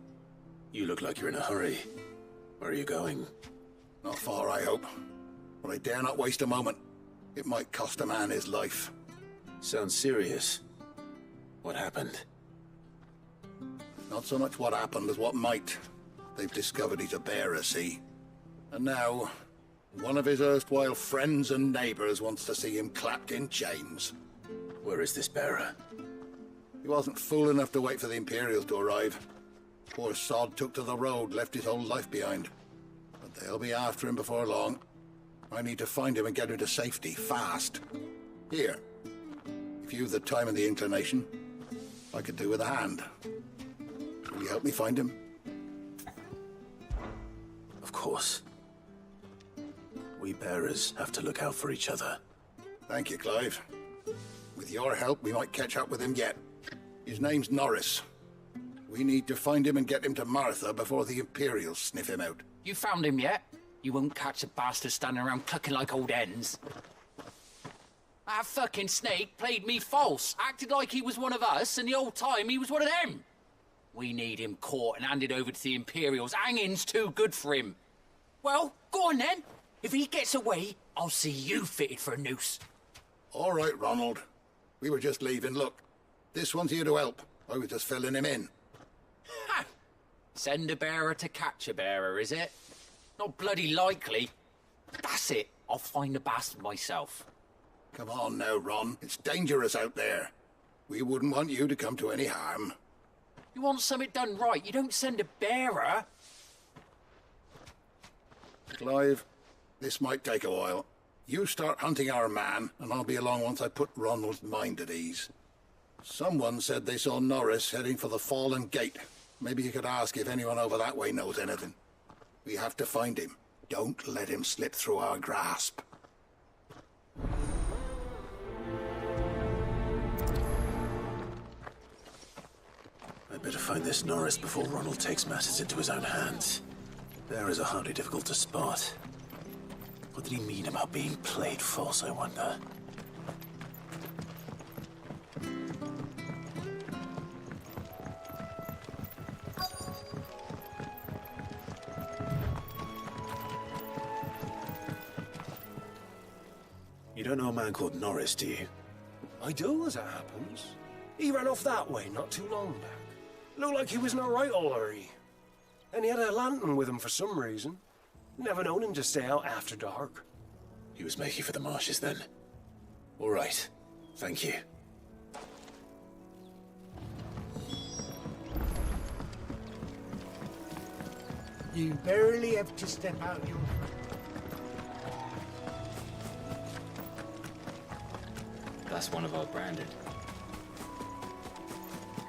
You look like you're in a hurry. Where are you going? Not far, I hope. But I dare not waste a moment. It might cost a man his life. Sounds serious. What happened? Not so much what happened as what might. They've discovered he's a bearer, see? And now, one of his erstwhile friends and neighbors wants to see him clapped in chains. Where is this bearer? He wasn't fool enough to wait for the Imperials to arrive. Poor sod took to the road, left his whole life behind. But they'll be after him before long. I need to find him and get him to safety, fast. Here, if you've the time and the inclination, I could do with a hand. Will you help me find him? Of course. We bearers have to look out for each other. Thank you, Clive. With your help, we might catch up with him yet. His name's Norris. We need to find him and get him to Martha before the Imperials sniff him out. You found him yet? You won't catch a bastard standing around clucking like old hens. That fucking snake played me false, acted like he was one of us, and the whole time he was one of them. We need him caught and handed over to the Imperials. Hanging's too good for him. Well, go on then. If he gets away, I'll see you fitted for a noose. All right, Ronald. We were just leaving. Look, this one's here to help. I was just filling him in. Ha! Send a bearer to catch a bearer, is it? Not bloody likely. That's it. I'll find the bastard myself. Come on now, Ron. It's dangerous out there. We wouldn't want you to come to any harm. You want something done right, you don't send a bearer. Clive, this might take a while. You start hunting our man, and I'll be along once I put Ronald's mind at ease. Someone said they saw Norris heading for the Fallen Gate. Maybe you could ask if anyone over that way knows anything. We have to find him. Don't let him slip through our grasp. I'd better find this Norris before Ronald takes matters into his own hands. Bearers are hardly difficult to spot. What did he mean about being played false, I wonder? You don't know a man called Norris, do you? I do, as it happens. He ran off that way not too long back. Looked like he was in a right old hurry. And he had a lantern with him for some reason. Never known him to stay out after dark. He was making for the marshes then. All right. Thank you. You barely have to step out your... That's one of our branded.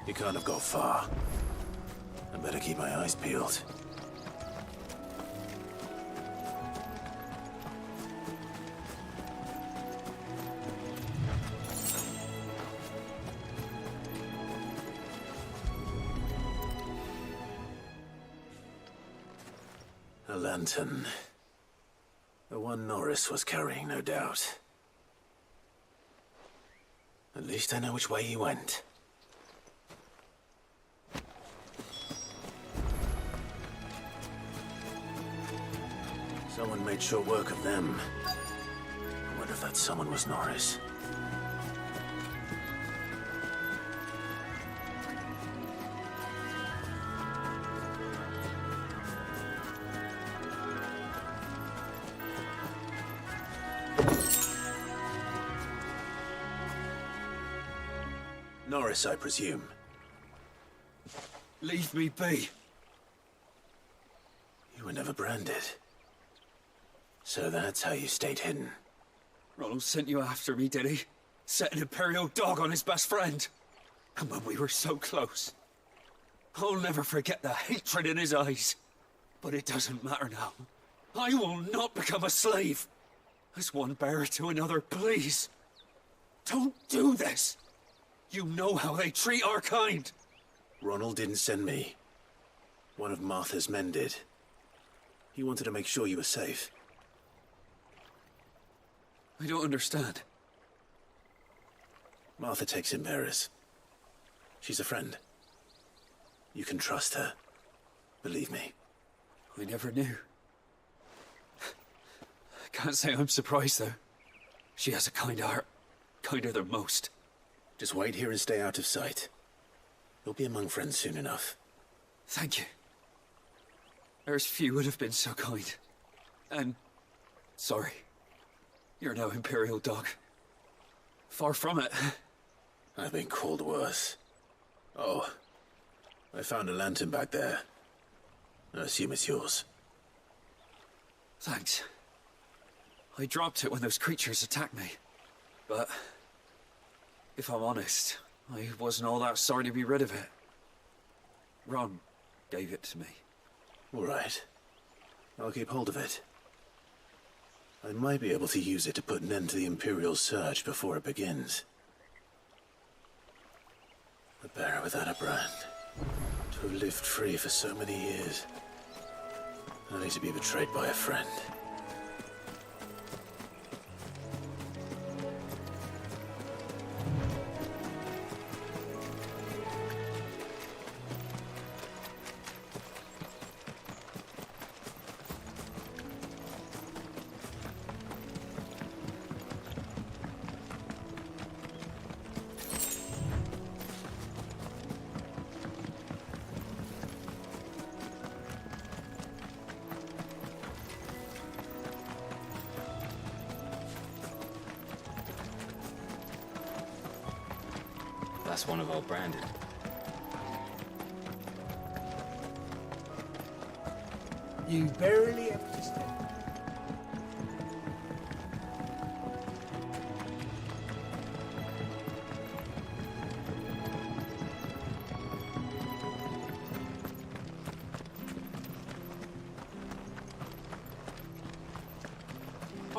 You can't have got far. I better keep my eyes peeled. A lantern. The one Norris was carrying, no doubt. At least I know which way he went. Someone made short work of them. I wonder if that someone was Norris. Norris, I presume. Leave me be. You were never branded. So that's how you stayed hidden. Ronald sent you after me, did he? Set an Imperial dog on his best friend. And when we were so close. I'll never forget the hatred in his eyes. But it doesn't matter now. I will not become a slave. As one bearer to another, please. Don't do this. You know how they treat our kind. Ronald didn't send me. One of Martha's men did. He wanted to make sure you were safe. I don't understand. Martha takes in bearers. She's a friend. You can trust her. Believe me. I never knew. I can't say I'm surprised, though. She has a kind heart. Kinder than most. Just wait here and stay out of sight. You'll be among friends soon enough. Thank you. There's few would have been so kind. And... sorry. You're no Imperial dog. Far from it. I've been called worse. Oh. I found a lantern back there. I assume it's yours. Thanks. I dropped it when those creatures attacked me. But... if I'm honest, I wasn't all that sorry to be rid of it. Ron gave it to me. All right. I'll keep hold of it. I might be able to use it to put an end to the Imperial search before it begins. A bearer without a brand. To have lived free for so many years. Only to be betrayed by a friend. That's one of our branded. You barely have to step.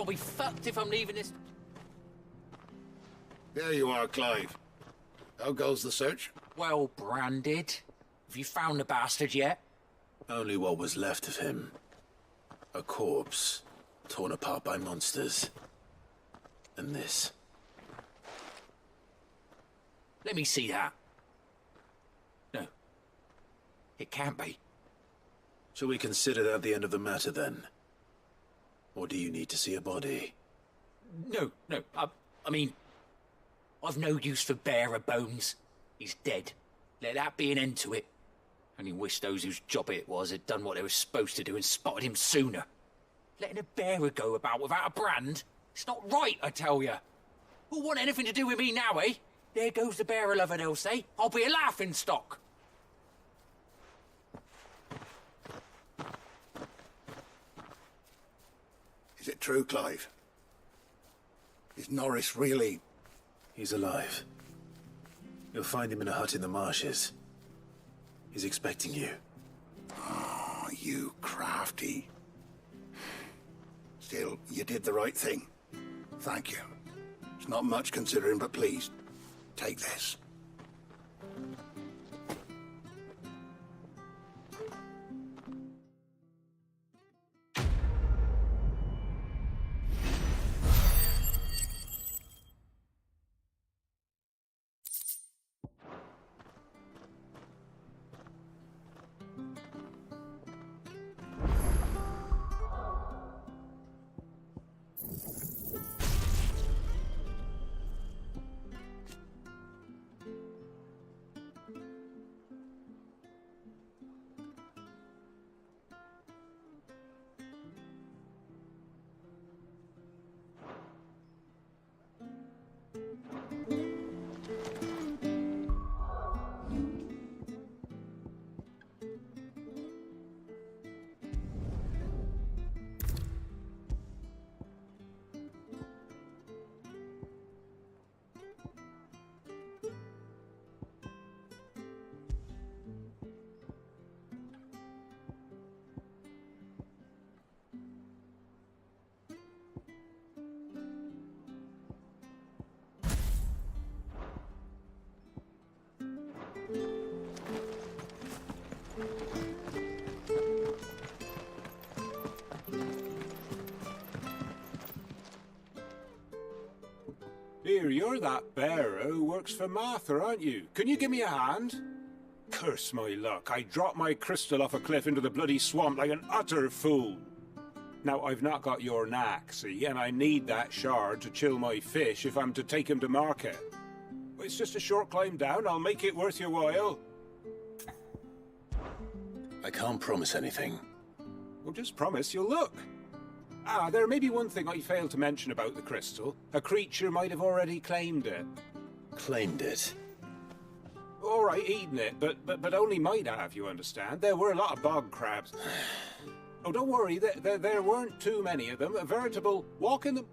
I'll be fucked if I'm leaving this... There you are, Clive. How goes the search? Well branded. Have you found the bastard yet? Only what was left of him. A corpse, torn apart by monsters. And this. Let me see that. No. It can't be. Shall we consider that the end of the matter, then? Or do you need to see a body? No. I mean... I've no use for bearer bones. He's dead. Let that be an end to it. Only wish those whose job it was had done what they were supposed to do and spotted him sooner. Letting a bearer go about without a brand? It's not right, I tell you. Who'll want anything to do with me now, eh? There goes the bearer lover, they'll say. I'll be a laughing stock. Is it true, Clive? Is Norris really... He's alive. You'll find him in a hut in the marshes. He's expecting you. Oh, you crafty. Still, you did the right thing. Thank you. It's not much considering, but please, take this. Here, you're that bearer who works for Martha, aren't you? Can you give me a hand? Curse my luck, I dropped my crystal off a cliff into the bloody swamp like an utter fool. Now, I've not got your knack, see, and I need that shard to chill my fish if I'm to take him to market. It's just a short climb down, I'll make it worth your while. I can't promise anything. Well, just promise you'll look. Ah, there may be one thing I failed to mention about the crystal. A creature might have already claimed it. Claimed it? All right, eaten it, but only might have, you understand. There were a lot of bog crabs. Oh, don't worry, there weren't too many of them. A veritable walk in the...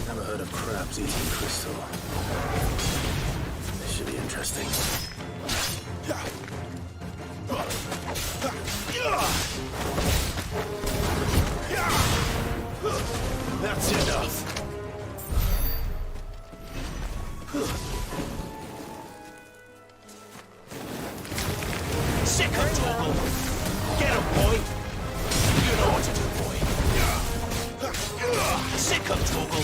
Never heard of crabs eating crystal. This should be interesting. That's enough. Sick of trouble. Get him, boy. You know what to do, boy. Sick of trouble.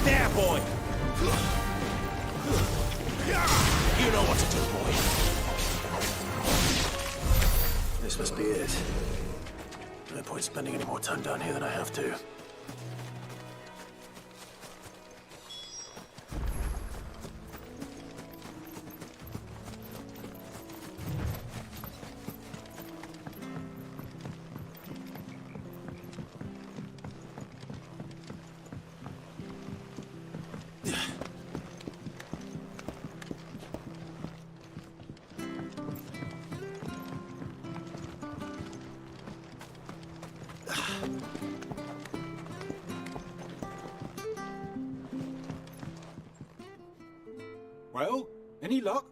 There, boy. You know what to do, boy. This must be it. No point spending any more time down here than I have to. Well, any luck?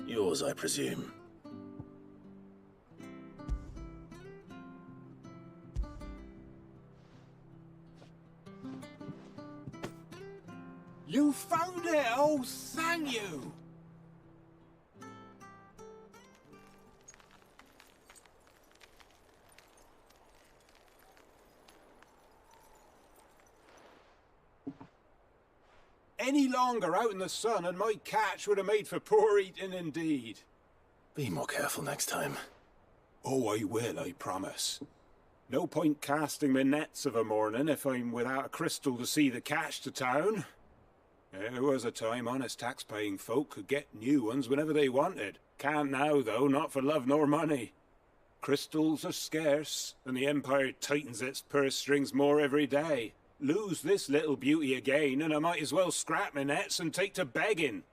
Yours, I presume. You found it! Oh, thank you! Any longer out in the sun and my catch would have made for poor eating indeed. Be more careful next time. Oh, I will, I promise. No point casting my nets of a morning if I'm without a crystal to see the catch to town. There was a time honest tax-paying folk could get new ones whenever they wanted. Can't now, though, not for love nor money. Crystals are scarce, and the Empire tightens its purse strings more every day. Lose this little beauty again, and I might as well scrap my nets and take to begging.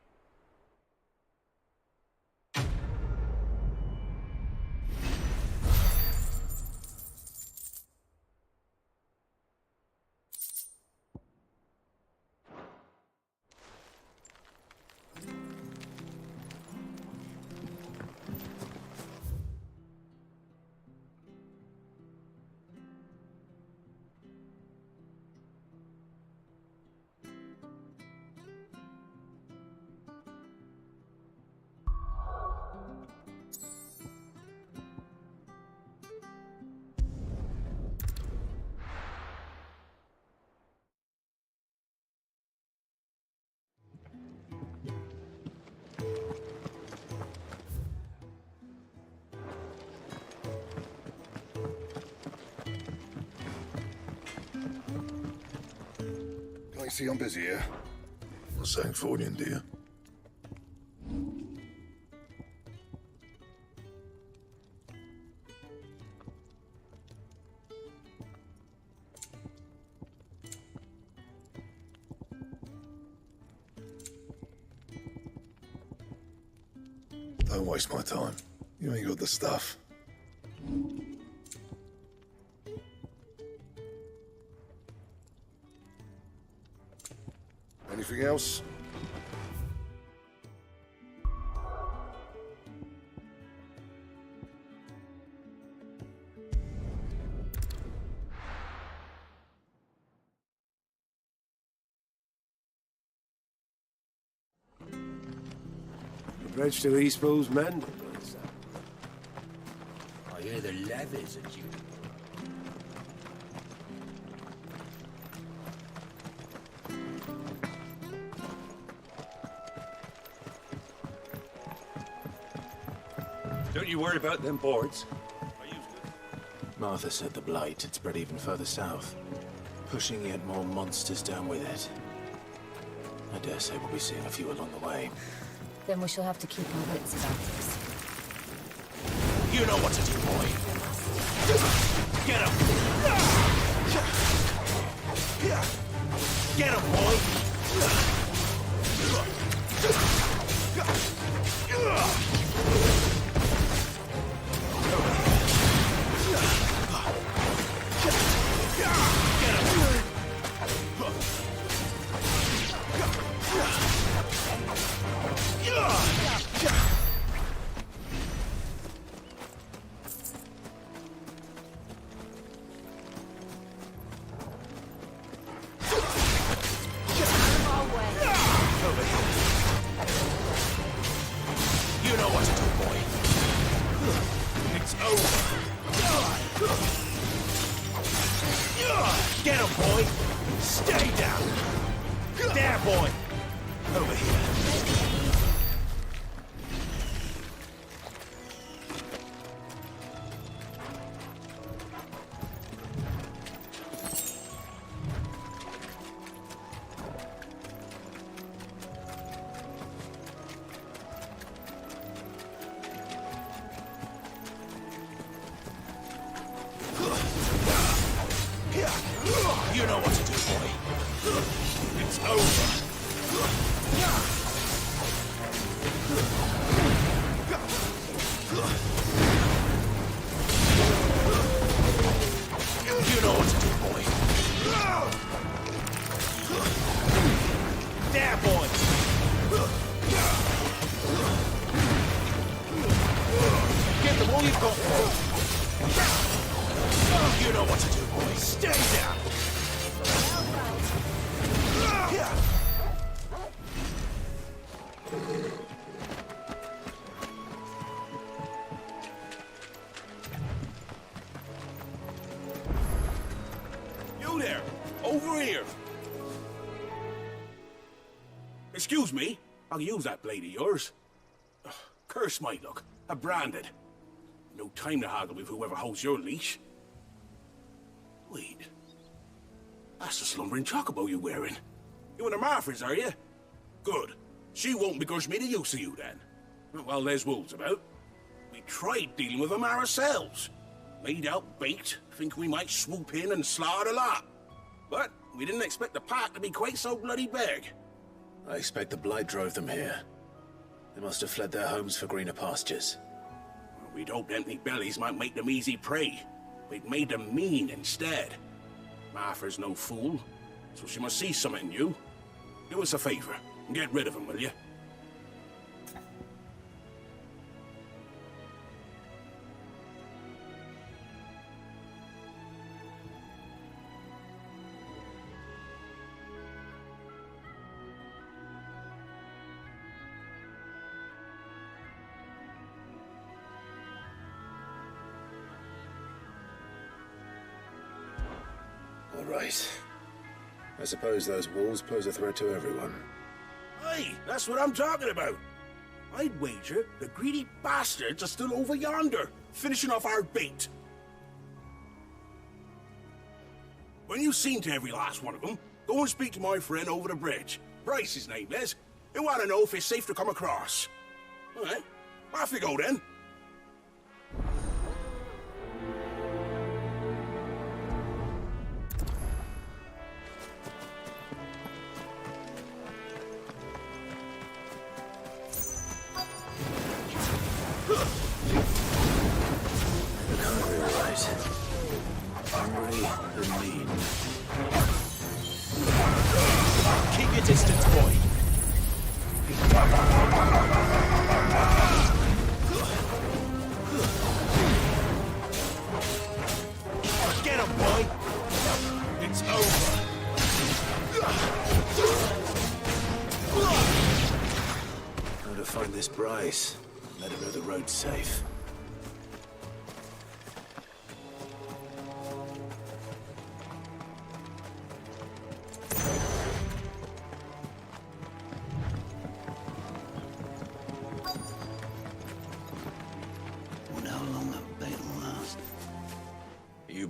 I see I'm busy here. Not saying for you, dear. Don't waste my time. You ain't got the stuff. Anything else? The bridge to Eastpool's mended. I hear the levies at you. Don't you worry about them boards. Martha said the blight had spread even further south, pushing yet more monsters down with it. I dare say we'll be seeing a few along the way. Then we shall have to keep our wits about us. You know what to do, boy. Get him! Get him, boy! You know what to do, boy. It's over. Get him, boy. Stay down. There, boy. Over here. You know what to do, boy. It's over. You know what to do, boy. There, boy. there! Over here! Excuse me, I'll use that blade of yours. Ugh, curse my luck, I'm branded. No time to haggle with whoever holds your leash. Wait, that's the slumbering chocobo you're wearing. You and the Marfors, are you? Good. She won't begrudge me the use of you then. Well, there's wolves about. We tried dealing with them ourselves. Laid out bait, think we might swoop in and slaughter the lot. But we didn't expect the pack to be quite so bloody big. I expect the blight drove them here. They must have fled their homes for greener pastures. We'd hoped empty bellies might make them easy prey. We'd made them mean instead. Martha's no fool, so she must see something in you. Do us a favor, and get rid of them, will you? All right. I suppose those wolves pose a threat to everyone. Aye, that's what I'm talking about. I'd wager the greedy bastards are still over yonder, finishing off our bait. When you've seen to every last one of them, go and speak to my friend over the bridge. Bryce, his name is. He'll want to know if it's safe to come across. All right, off you go then. Hungry and mean. Keep your distance, boy. Get him, boy. It's over. How to find this Bryce? Let him know the road's safe.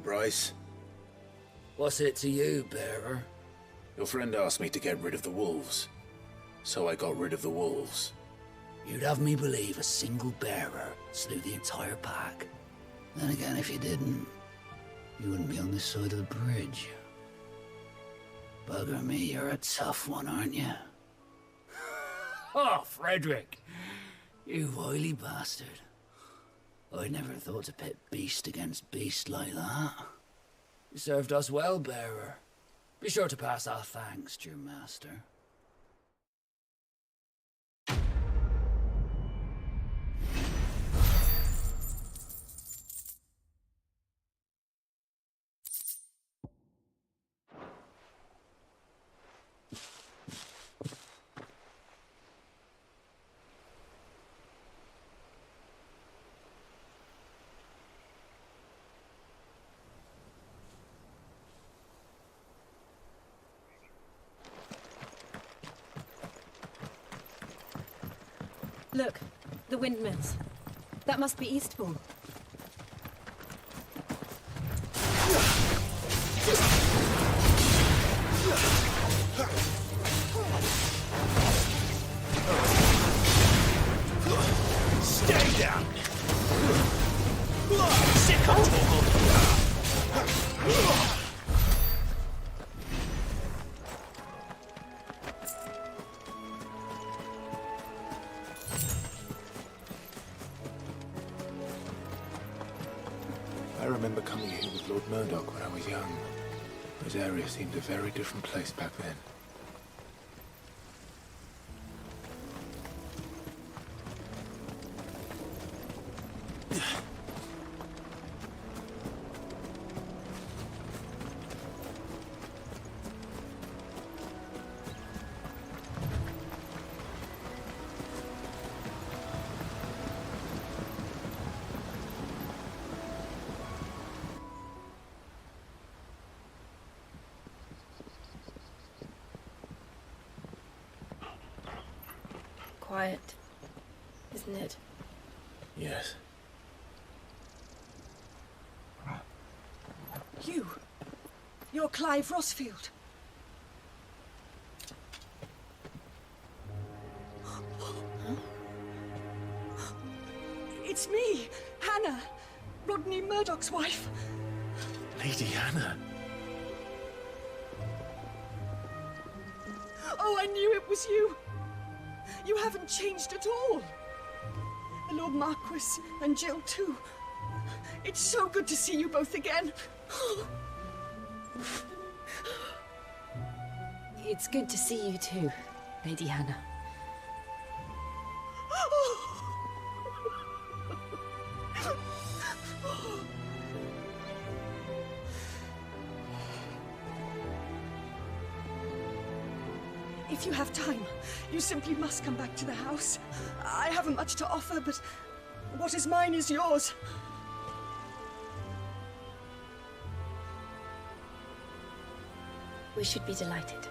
Bryce? What's it to you, bearer? Your friend asked me to get rid of the wolves. So I got rid of the wolves. You'd have me believe a single bearer slew the entire pack. Then again, if you didn't, you wouldn't be on this side of the bridge. Bugger me, you're a tough one, aren't you? Oh, Frederick! You wily bastard. I never thought to pit beast against beast like that. You served us well, bearer. Be sure to pass our thanks to your master. Look, the windmills. That must be Eastpool. Stay down! Sick of trouble! I remember coming here with Lord Murdoch when I was young. This area seemed a very different place back then. quiet, isn't it? Yes. You're Clive Rossfield. It's me, Hannah, Rodney Murdoch's wife. Lady Hannah. Oh, I knew it was you. You haven't changed at all. The Lord Marquis and Jill too. It's so good to see you both again. It's good to see you too, Lady Hannah. If you have time, you simply must come back to the house. I haven't much to offer, but what is mine is yours. We should be delighted.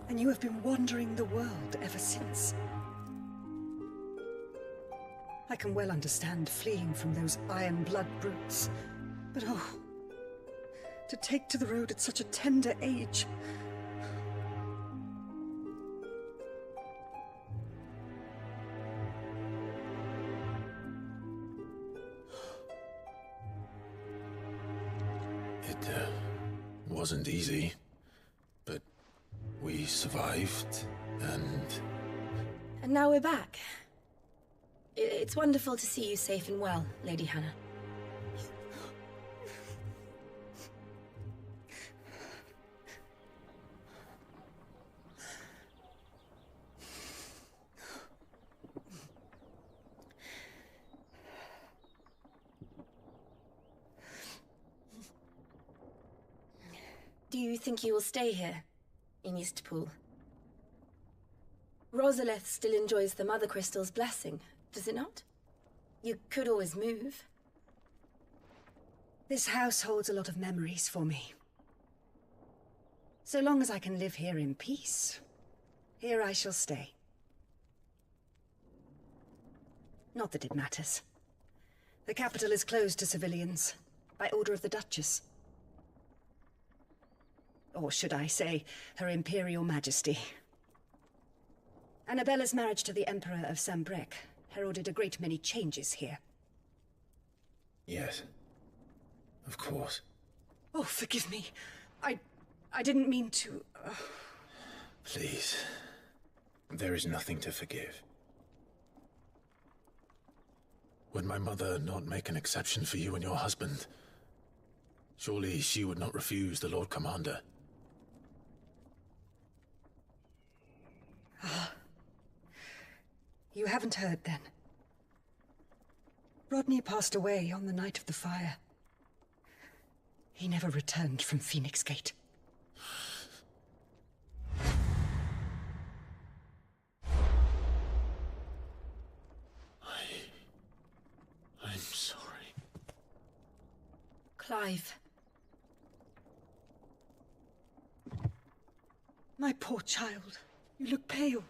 And you have been wandering the world ever since. I can well understand fleeing from those iron blood brutes. But oh, to take to the road at such a tender age. It wasn't easy, but we survived, and... And now we're back. It's wonderful to see you safe and well, Lady Hannah. Do you think you will stay here, in Eastpool? Rosalith still enjoys the Mother Crystal's blessing, does it not? You could always move. This house holds a lot of memories for me. So long as I can live here in peace, here I shall stay. Not that it matters. The capital is closed to civilians, by order of the Duchess. Or should I say, Her Imperial Majesty. Annabella's marriage to the Emperor of Sambrec heralded a great many changes here. Yes. Of course. Oh, forgive me. I didn't mean to... Please. There is nothing to forgive. Would my mother not make an exception for you and your husband? Surely she would not refuse the Lord Commander. You haven't heard, then. Rodney passed away on the night of the fire. He never returned from Phoenix Gate. I'm sorry. Clive. My poor child. You look pale.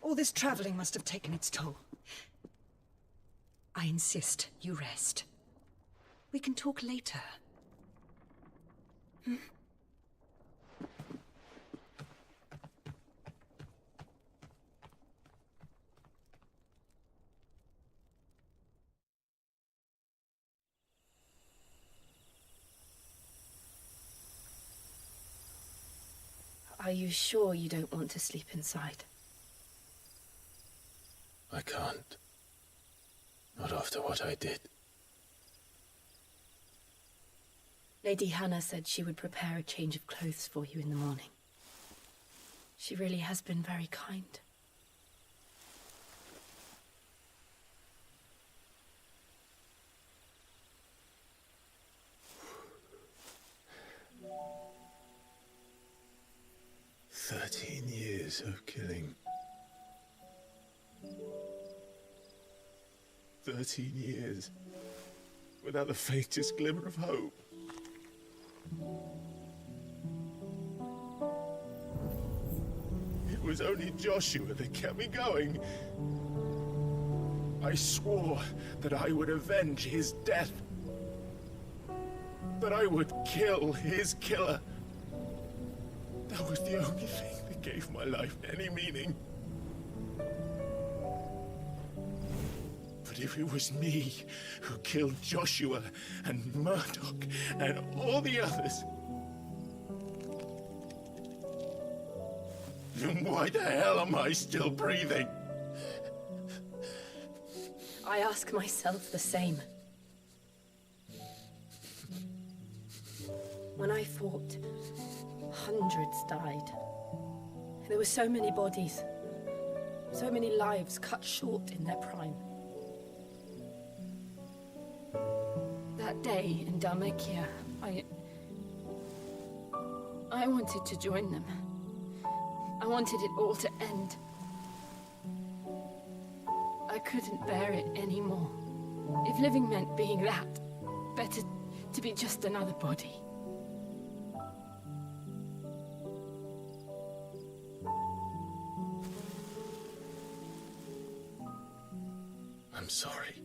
All this traveling must have taken its toll. I insist you rest. We can talk later. Hmm? Are you sure you don't want to sleep inside? I can't. Not after what I did. Lady Hannah said she would prepare a change of clothes for you in the morning. She really has been very kind. "13 years of killing. 13 years, without the faintest glimmer of hope. It was only Joshua that kept me going. I swore that I would avenge his death. That I would kill his killer. That was the only thing that gave my life any meaning. But if it was me who killed Joshua and Murdoch and all the others, then why the hell am I still breathing? I ask myself the same. When I fought, hundreds died. There were so many bodies, so many lives cut short in their prime. That day in Dalmacia, I wanted to join them. I wanted it all to end. I couldn't bear it anymore. If living meant being that, better to be just another body. I'm sorry.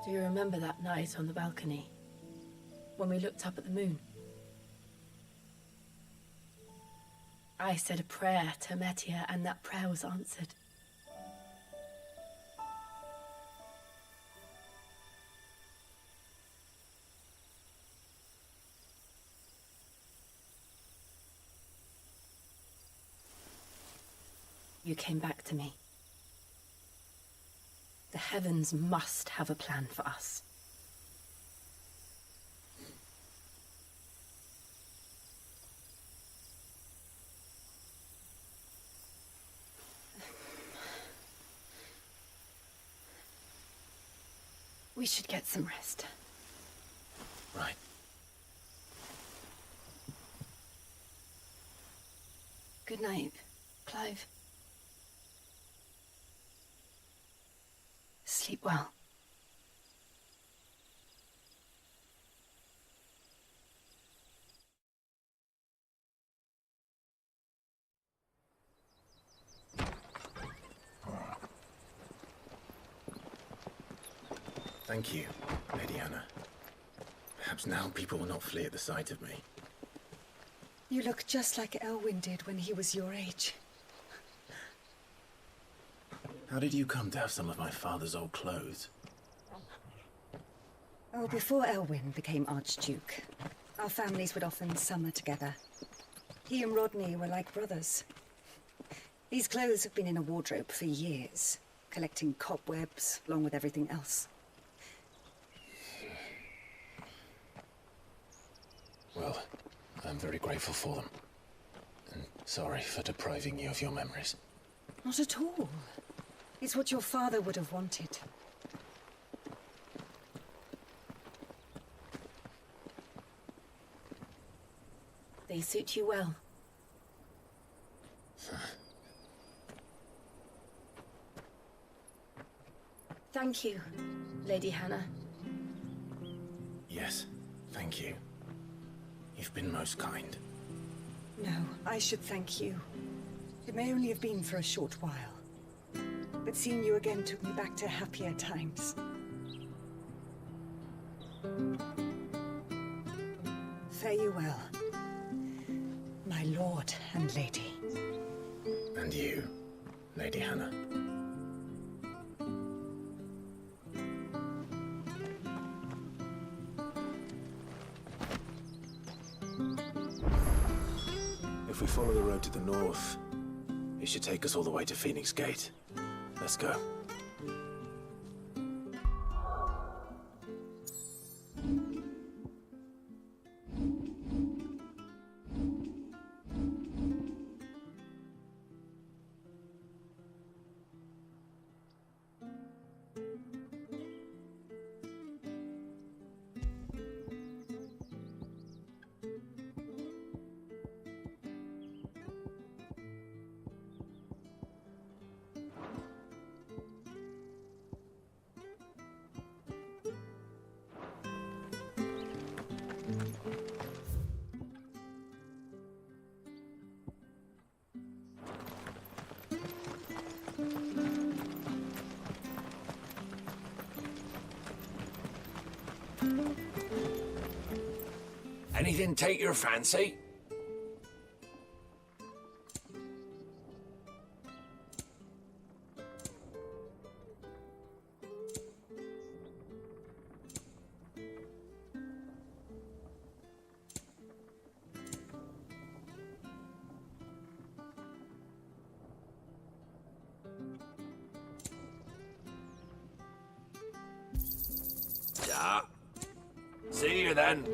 Do you remember that night on the balcony? When we looked up at the moon? I said a prayer to Metia, and that prayer was answered. You came back to me. The heavens must have a plan for us. We should get some rest. Right. Good night, Clive. Sleep well. Thank you, Lady Hannah. Perhaps now people will not flee at the sight of me. You look just like Elwyn did when he was your age. How did you come to have some of my father's old clothes? Oh, before Elwyn became Archduke, our families would often summer together. He and Rodney were like brothers. These clothes have been in a wardrobe for years, collecting cobwebs along with everything else. Well, I'm very grateful for them. And sorry for depriving you of your memories. Not at all. It's what your father would have wanted. They suit you well. Thank you, Lady Hannah. Yes, thank you. You've been most kind. No, I should thank you. It may only have been for a short while. But seeing you again took me back to happier times. Fare you well, my lord and lady. And you, Lady Hannah. If we follow the road to the north, it should take us all the way to Phoenix Gate. Let's go. Anything take your fancy? Yeah. See you then.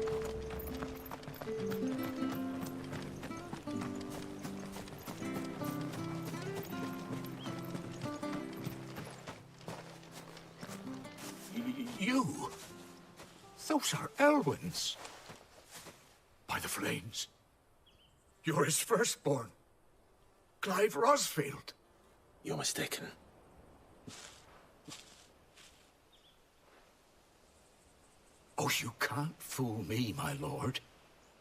You? Those are Elwyn's. By the flames. You're his firstborn. Clive Rosfield. You're mistaken. Oh, you can't fool me, my lord.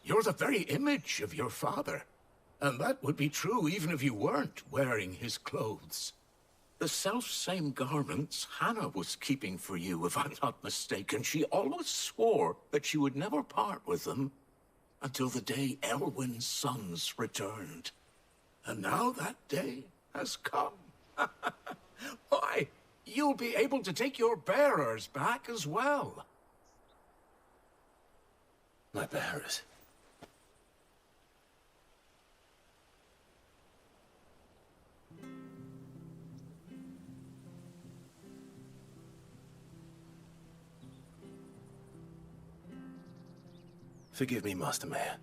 You're the very image of your father. And that would be true even if you weren't wearing his clothes. The self-same garments Hannah was keeping for you, if I'm not mistaken. She always swore that she would never part with them until the day Elwyn's sons returned. And now that day has come. Why, you'll be able to take your bearers back as well. My bearers? Forgive me, Master Mayor.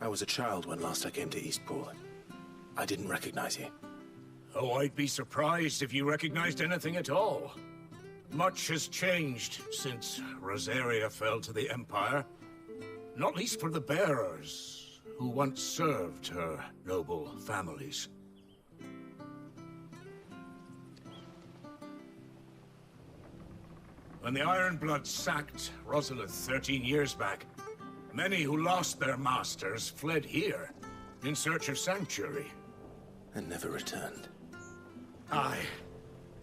I was a child when last I came to Eastpool. I didn't recognize you. Oh, I'd be surprised if you recognized anything at all. Much has changed since Rosaria fell to the Empire. Not least for the bearers, who once served her noble families. When the Ironbloods sacked Rosalith 13 years back, many who lost their masters fled here in search of sanctuary. And never returned. Aye.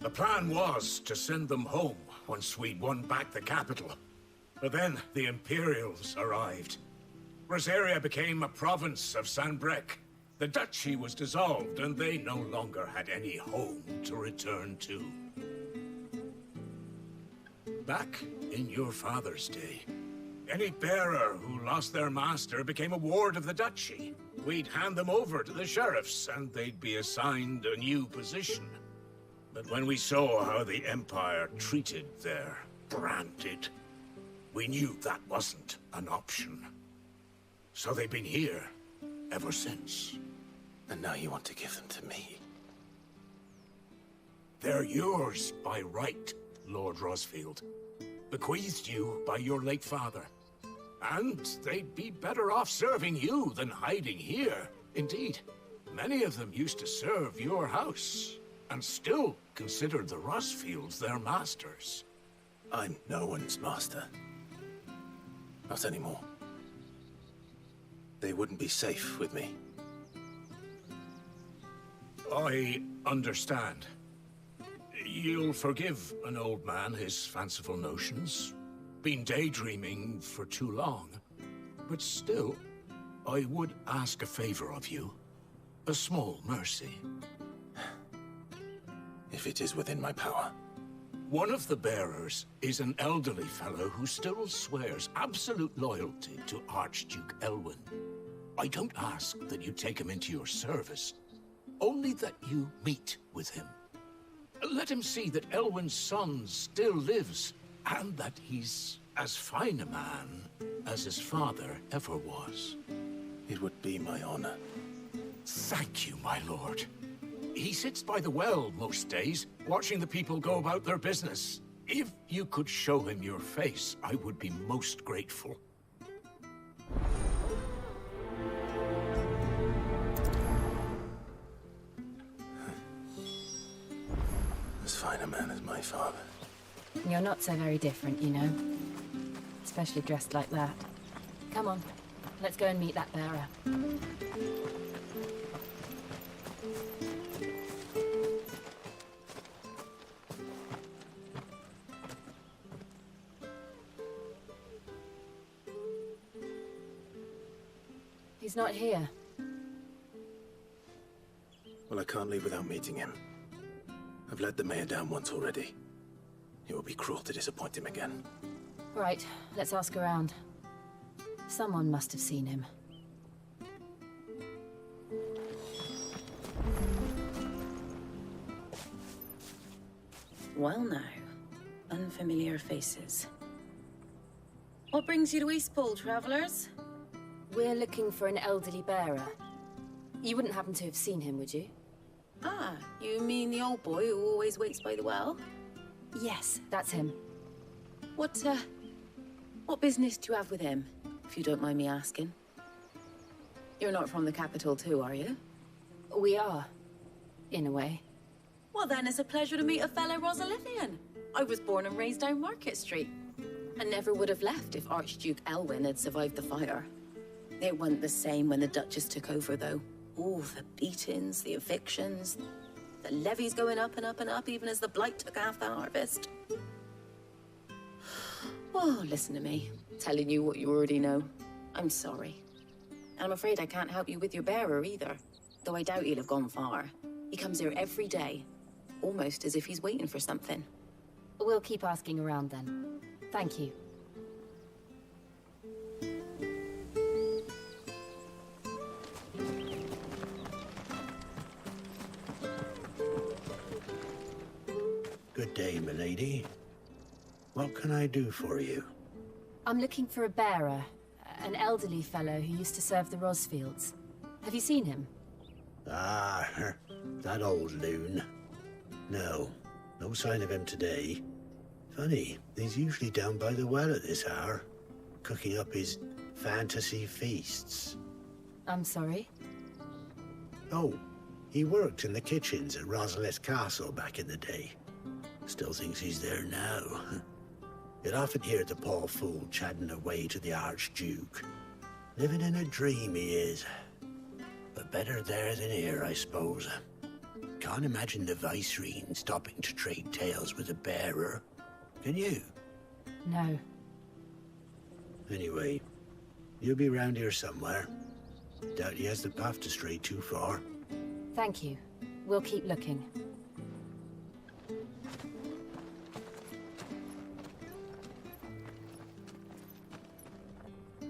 The plan was to send them home once we'd won back the capital. But then the Imperials arrived. Rosaria became a province of Sanbreque. The duchy was dissolved, and they no longer had any home to return to. Back in your father's day, any bearer who lost their master became a ward of the duchy. We'd hand them over to the sheriffs, and they'd be assigned a new position. But when we saw how the Empire treated their branded, we knew that wasn't an option. So they've been here ever since. And now you want to give them to me? They're yours by right, Lord Rosfield. Bequeathed you by your late father. And they'd be better off serving you than hiding here. Indeed, many of them used to serve your house, and still considered the Rosfields their masters. I'm no one's master. Not anymore. They wouldn't be safe with me. I understand. You'll forgive an old man his fanciful notions. Been daydreaming for too long. But still, I would ask a favor of you. A small mercy. If it is within my power. One of the bearers is an elderly fellow who still swears absolute loyalty to Archduke Elwyn. I don't ask that you take him into your service, only that you meet with him. Let him see that Elwyn's son still lives, and that he's as fine a man as his father ever was. It would be my honor. Thank you, my lord. He sits by the well most days, watching the people go about their business. If you could show him your face, I would be most grateful. As fine a man as my father. You're not so very different, you know. Especially dressed like that. Come on, let's go and meet that bearer. He's not here. Well, I can't leave without meeting him. I've let the mayor down once already. It would be cruel to disappoint him again. Right, let's ask around. Someone must have seen him. Well now, unfamiliar faces. What brings you to Eastpool, travellers? We're looking for an elderly bearer. You wouldn't happen to have seen him, would you? Ah, you mean the old boy who always waits by the well? Yes, that's him. What business do you have with him, if you don't mind me asking? You're not from the capital too, are you? We are, in a way. Well then, it's a pleasure to meet a fellow Rosalithian. I was born and raised down Market Street. And never would have left if Archduke Elwyn had survived the fire. It wasn't the same when the Duchess took over, though. Oh, the beatings, the evictions, the levies going up and up and up, even as the blight took half the harvest. Oh, listen to me, telling you what you already know. I'm sorry. And I'm afraid I can't help you with your bearer either, though I doubt he'll have gone far. He comes here every day, almost as if he's waiting for something. We'll keep asking around then. Thank you. Good day, milady. What can I do for you? I'm looking for a bearer, an elderly fellow who used to serve the Rosfields. Have you seen him? Ah, that old loon. No sign of him today. Funny, he's usually down by the well at this hour, cooking up his fantasy feasts. I'm sorry? Oh, he worked in the kitchens at Rosalith Castle back in the day. Still thinks he's there now. You'd often hear the poor fool chatting away to the Archduke. Living in a dream he is. But better there than here, I suppose. Can't imagine the Vicereine stopping to trade tales with a bearer. Can you? No. Anyway, you'll be round here somewhere. Doubt he has the path to stray too far. Thank you. We'll keep looking.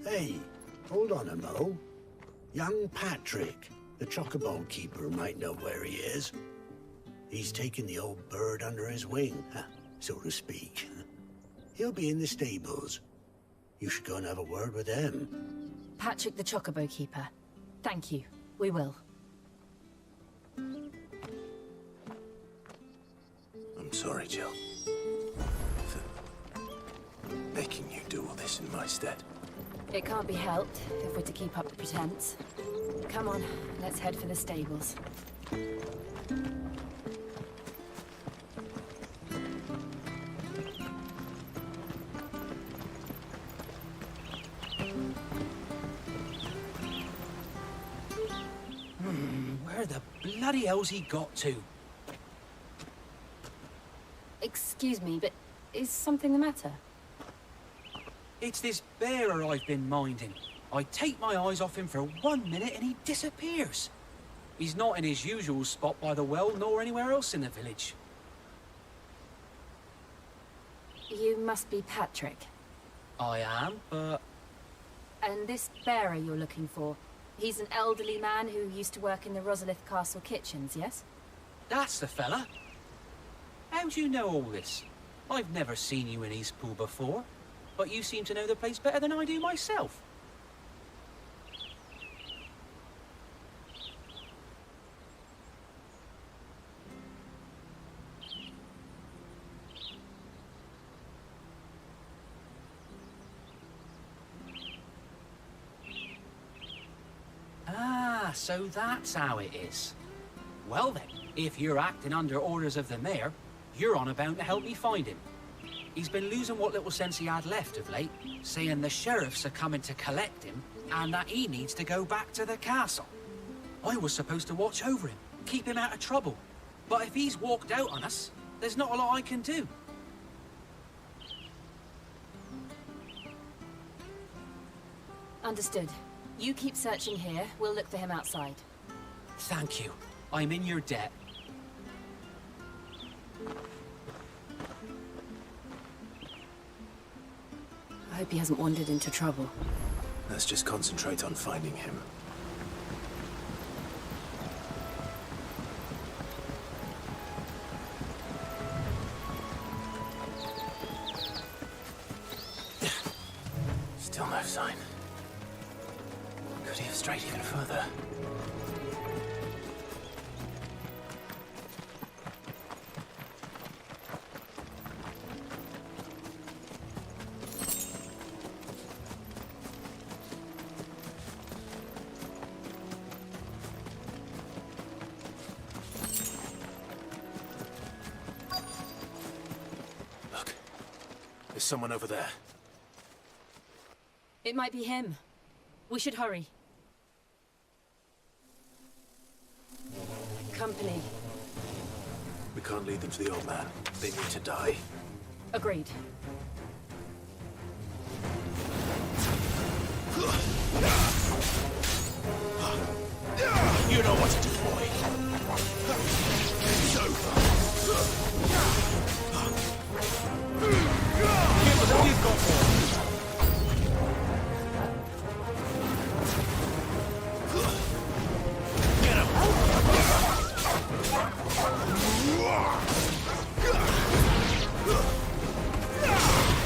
Hey, hold on a mo. Young Patrick, the chocobo keeper, might know where he is. He's taken the old bird under his wing, so to speak. He'll be in the stables. You should go and have a word with them. Patrick the chocobo keeper. Thank you. We will. I'm sorry, Jill. For making you do all this in my stead. It can't be helped if we're to keep up the pretense. Come on, let's head for the stables. Where the bloody hell's he got to? Excuse me, but is something the matter? It's this bearer I've been minding. I take my eyes off him for 1 minute and he disappears. He's not in his usual spot by the well, nor anywhere else in the village. You must be Patrick. I am, but... And this bearer you're looking for, he's an elderly man who used to work in the Rosalith Castle kitchens, yes? That's the fella. How do you know all this? I've never seen you in Eastpool before, but you seem to know the place better than I do myself. Ah, so that's how it is. Well then, if you're acting under orders of the mayor, you're on about to help me find him. He's been losing what little sense he had left of late, saying the sheriffs are coming to collect him and that he needs to go back to the castle. I was supposed to watch over him, keep him out of trouble. But if he's walked out on us, there's not a lot I can do. Understood. You keep searching here. We'll look for him outside. Thank you. I'm in your debt. I hope he hasn't wandered into trouble. Let's just concentrate on finding him. Still no sign. Could he have strayed even further? Look, there's someone over there. It might be him. We should hurry. Company. We can't lead them to the old man. They need to die. Agreed. You know what to do, boy. It's over. Give us what you've got for us. Get him.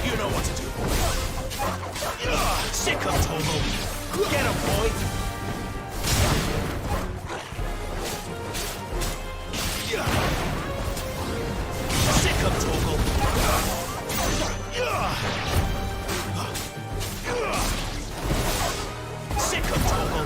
You know what to do, boy. Sick of Tomo. Get him, boy. Sick of Togo. Sick of Togo.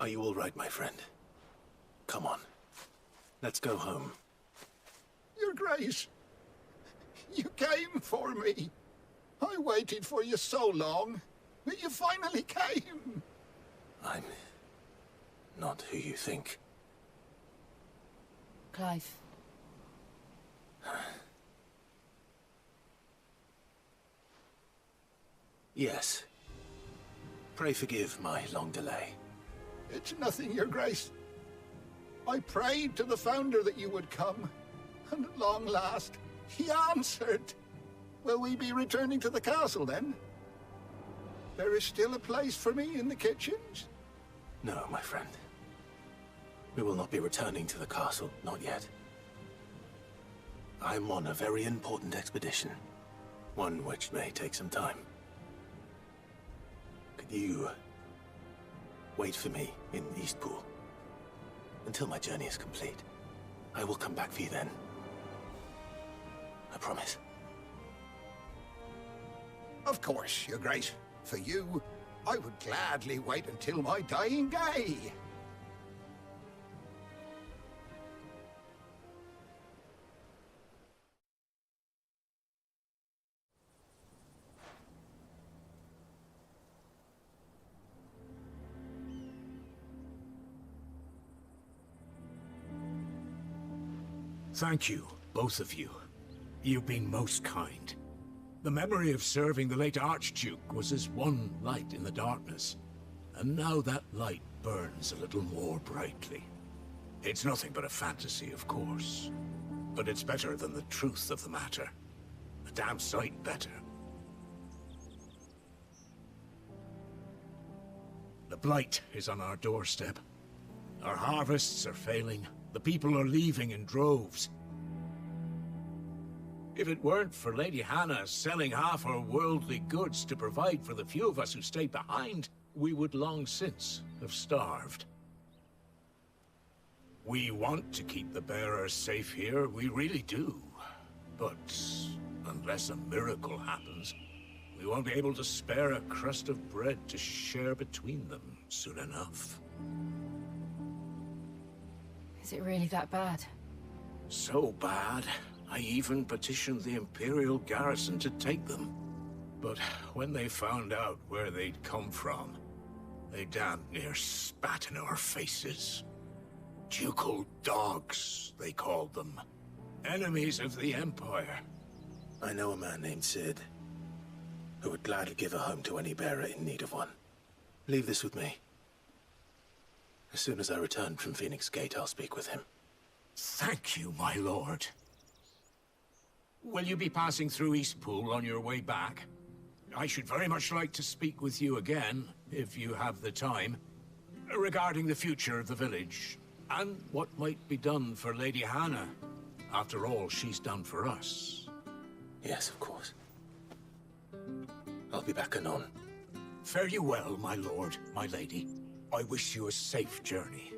Are you all right, my friend? Come on. Let's go home. Your Grace, you came for me. I waited for you so long, but you finally came. I'm not who you think. Clive. Yes. Pray forgive my long delay. It's nothing, Your Grace. I prayed to the Founder that you would come, and at long last, he answered. Will we be returning to the castle, then? There is still a place for me in the kitchens? No, my friend. We will not be returning to the castle, not yet. I'm on a very important expedition, one which may take some time. Could you wait for me in Eastpool until my journey is complete? I will come back for you then. I promise. Of course, Your Grace. For you, I would gladly wait until my dying day. Thank you, both of you. You've been most kind. The memory of serving the late Archduke was as one light in the darkness, and now that light burns a little more brightly. It's nothing but a fantasy, of course, but it's better than the truth of the matter. A damn sight better. The blight is on our doorstep. Our harvests are failing. The people are leaving in droves. If it weren't for Lady Hannah selling half her worldly goods to provide for the few of us who stayed behind, we would long since have starved. We want to keep the bearers safe here, we really do. But unless a miracle happens, we won't be able to spare a crust of bread to share between them soon enough. Is it really that bad? So bad, I even petitioned the Imperial garrison to take them. But when they found out where they'd come from, they damn near spat in our faces. Ducal dogs, they called them. Enemies of the Empire. I know a man named Sid, who would gladly give a home to any bearer in need of one. Leave this with me. As soon as I return from Phoenix Gate, I'll speak with him. Thank you, my lord. Will you be passing through Eastpool on your way back? I should very much like to speak with you again, if you have the time, regarding the future of the village, and what might be done for Lady Hannah. After all she's done for us. Yes, of course. I'll be back anon. Fare you well, my lord, my lady. I wish you a safe journey.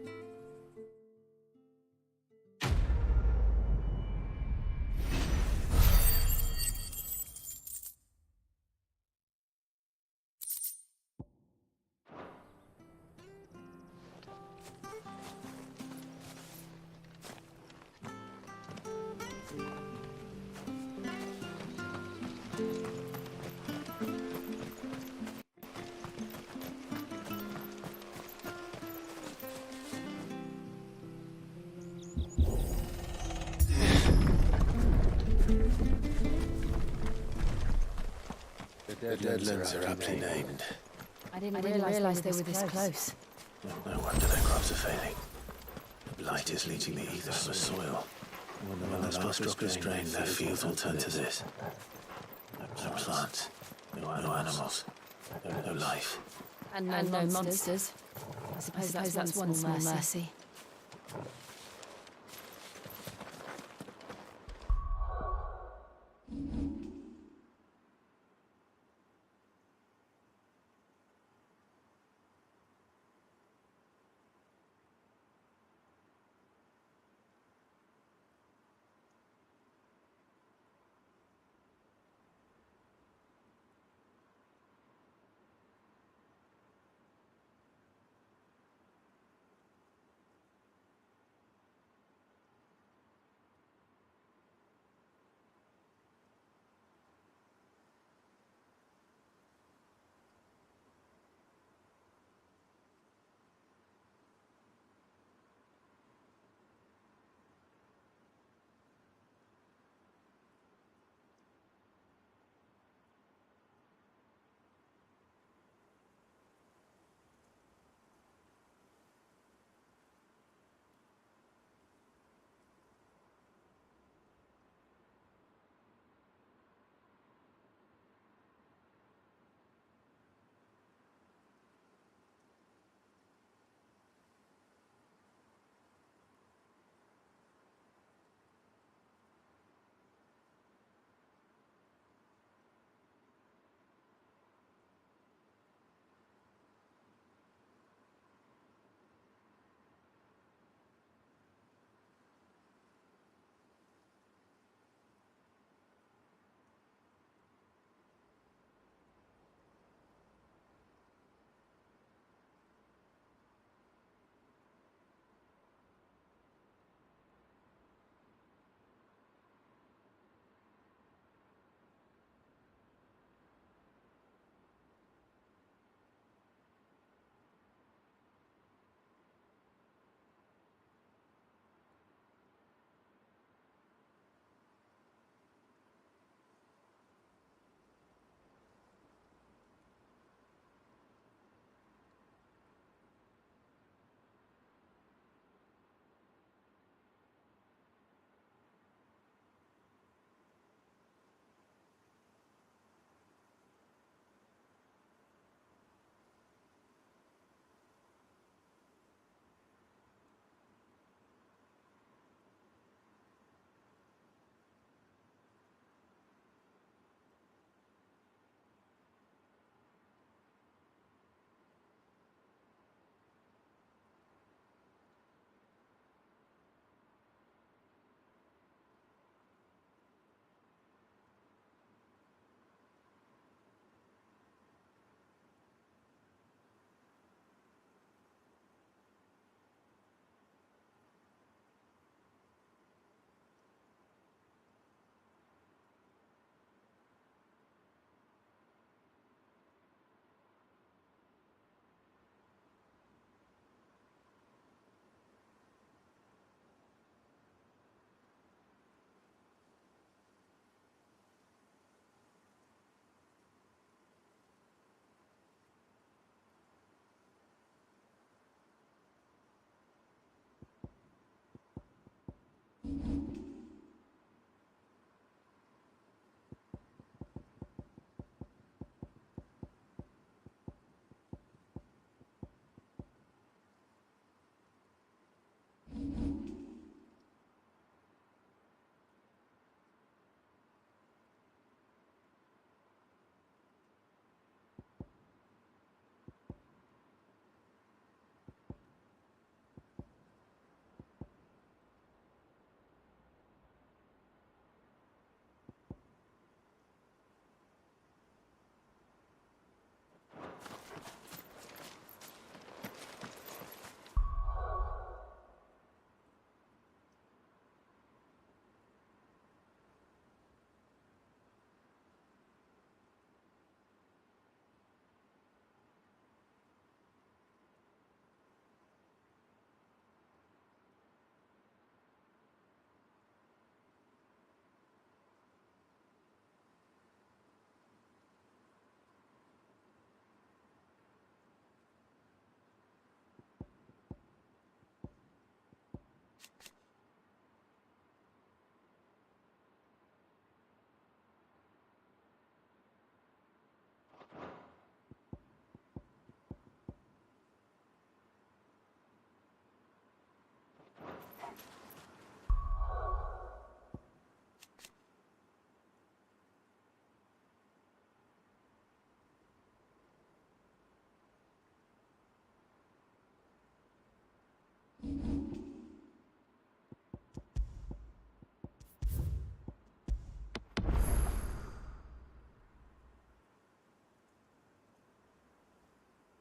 The Deadlands are aptly named. I didn't realize they were this close. No wonder their crops are failing. The blight is leaching the ether from the soil. When the last drop is drained, their fields will turn to this. No plants, no animals, no life. And no monsters. I suppose that's one small mercy.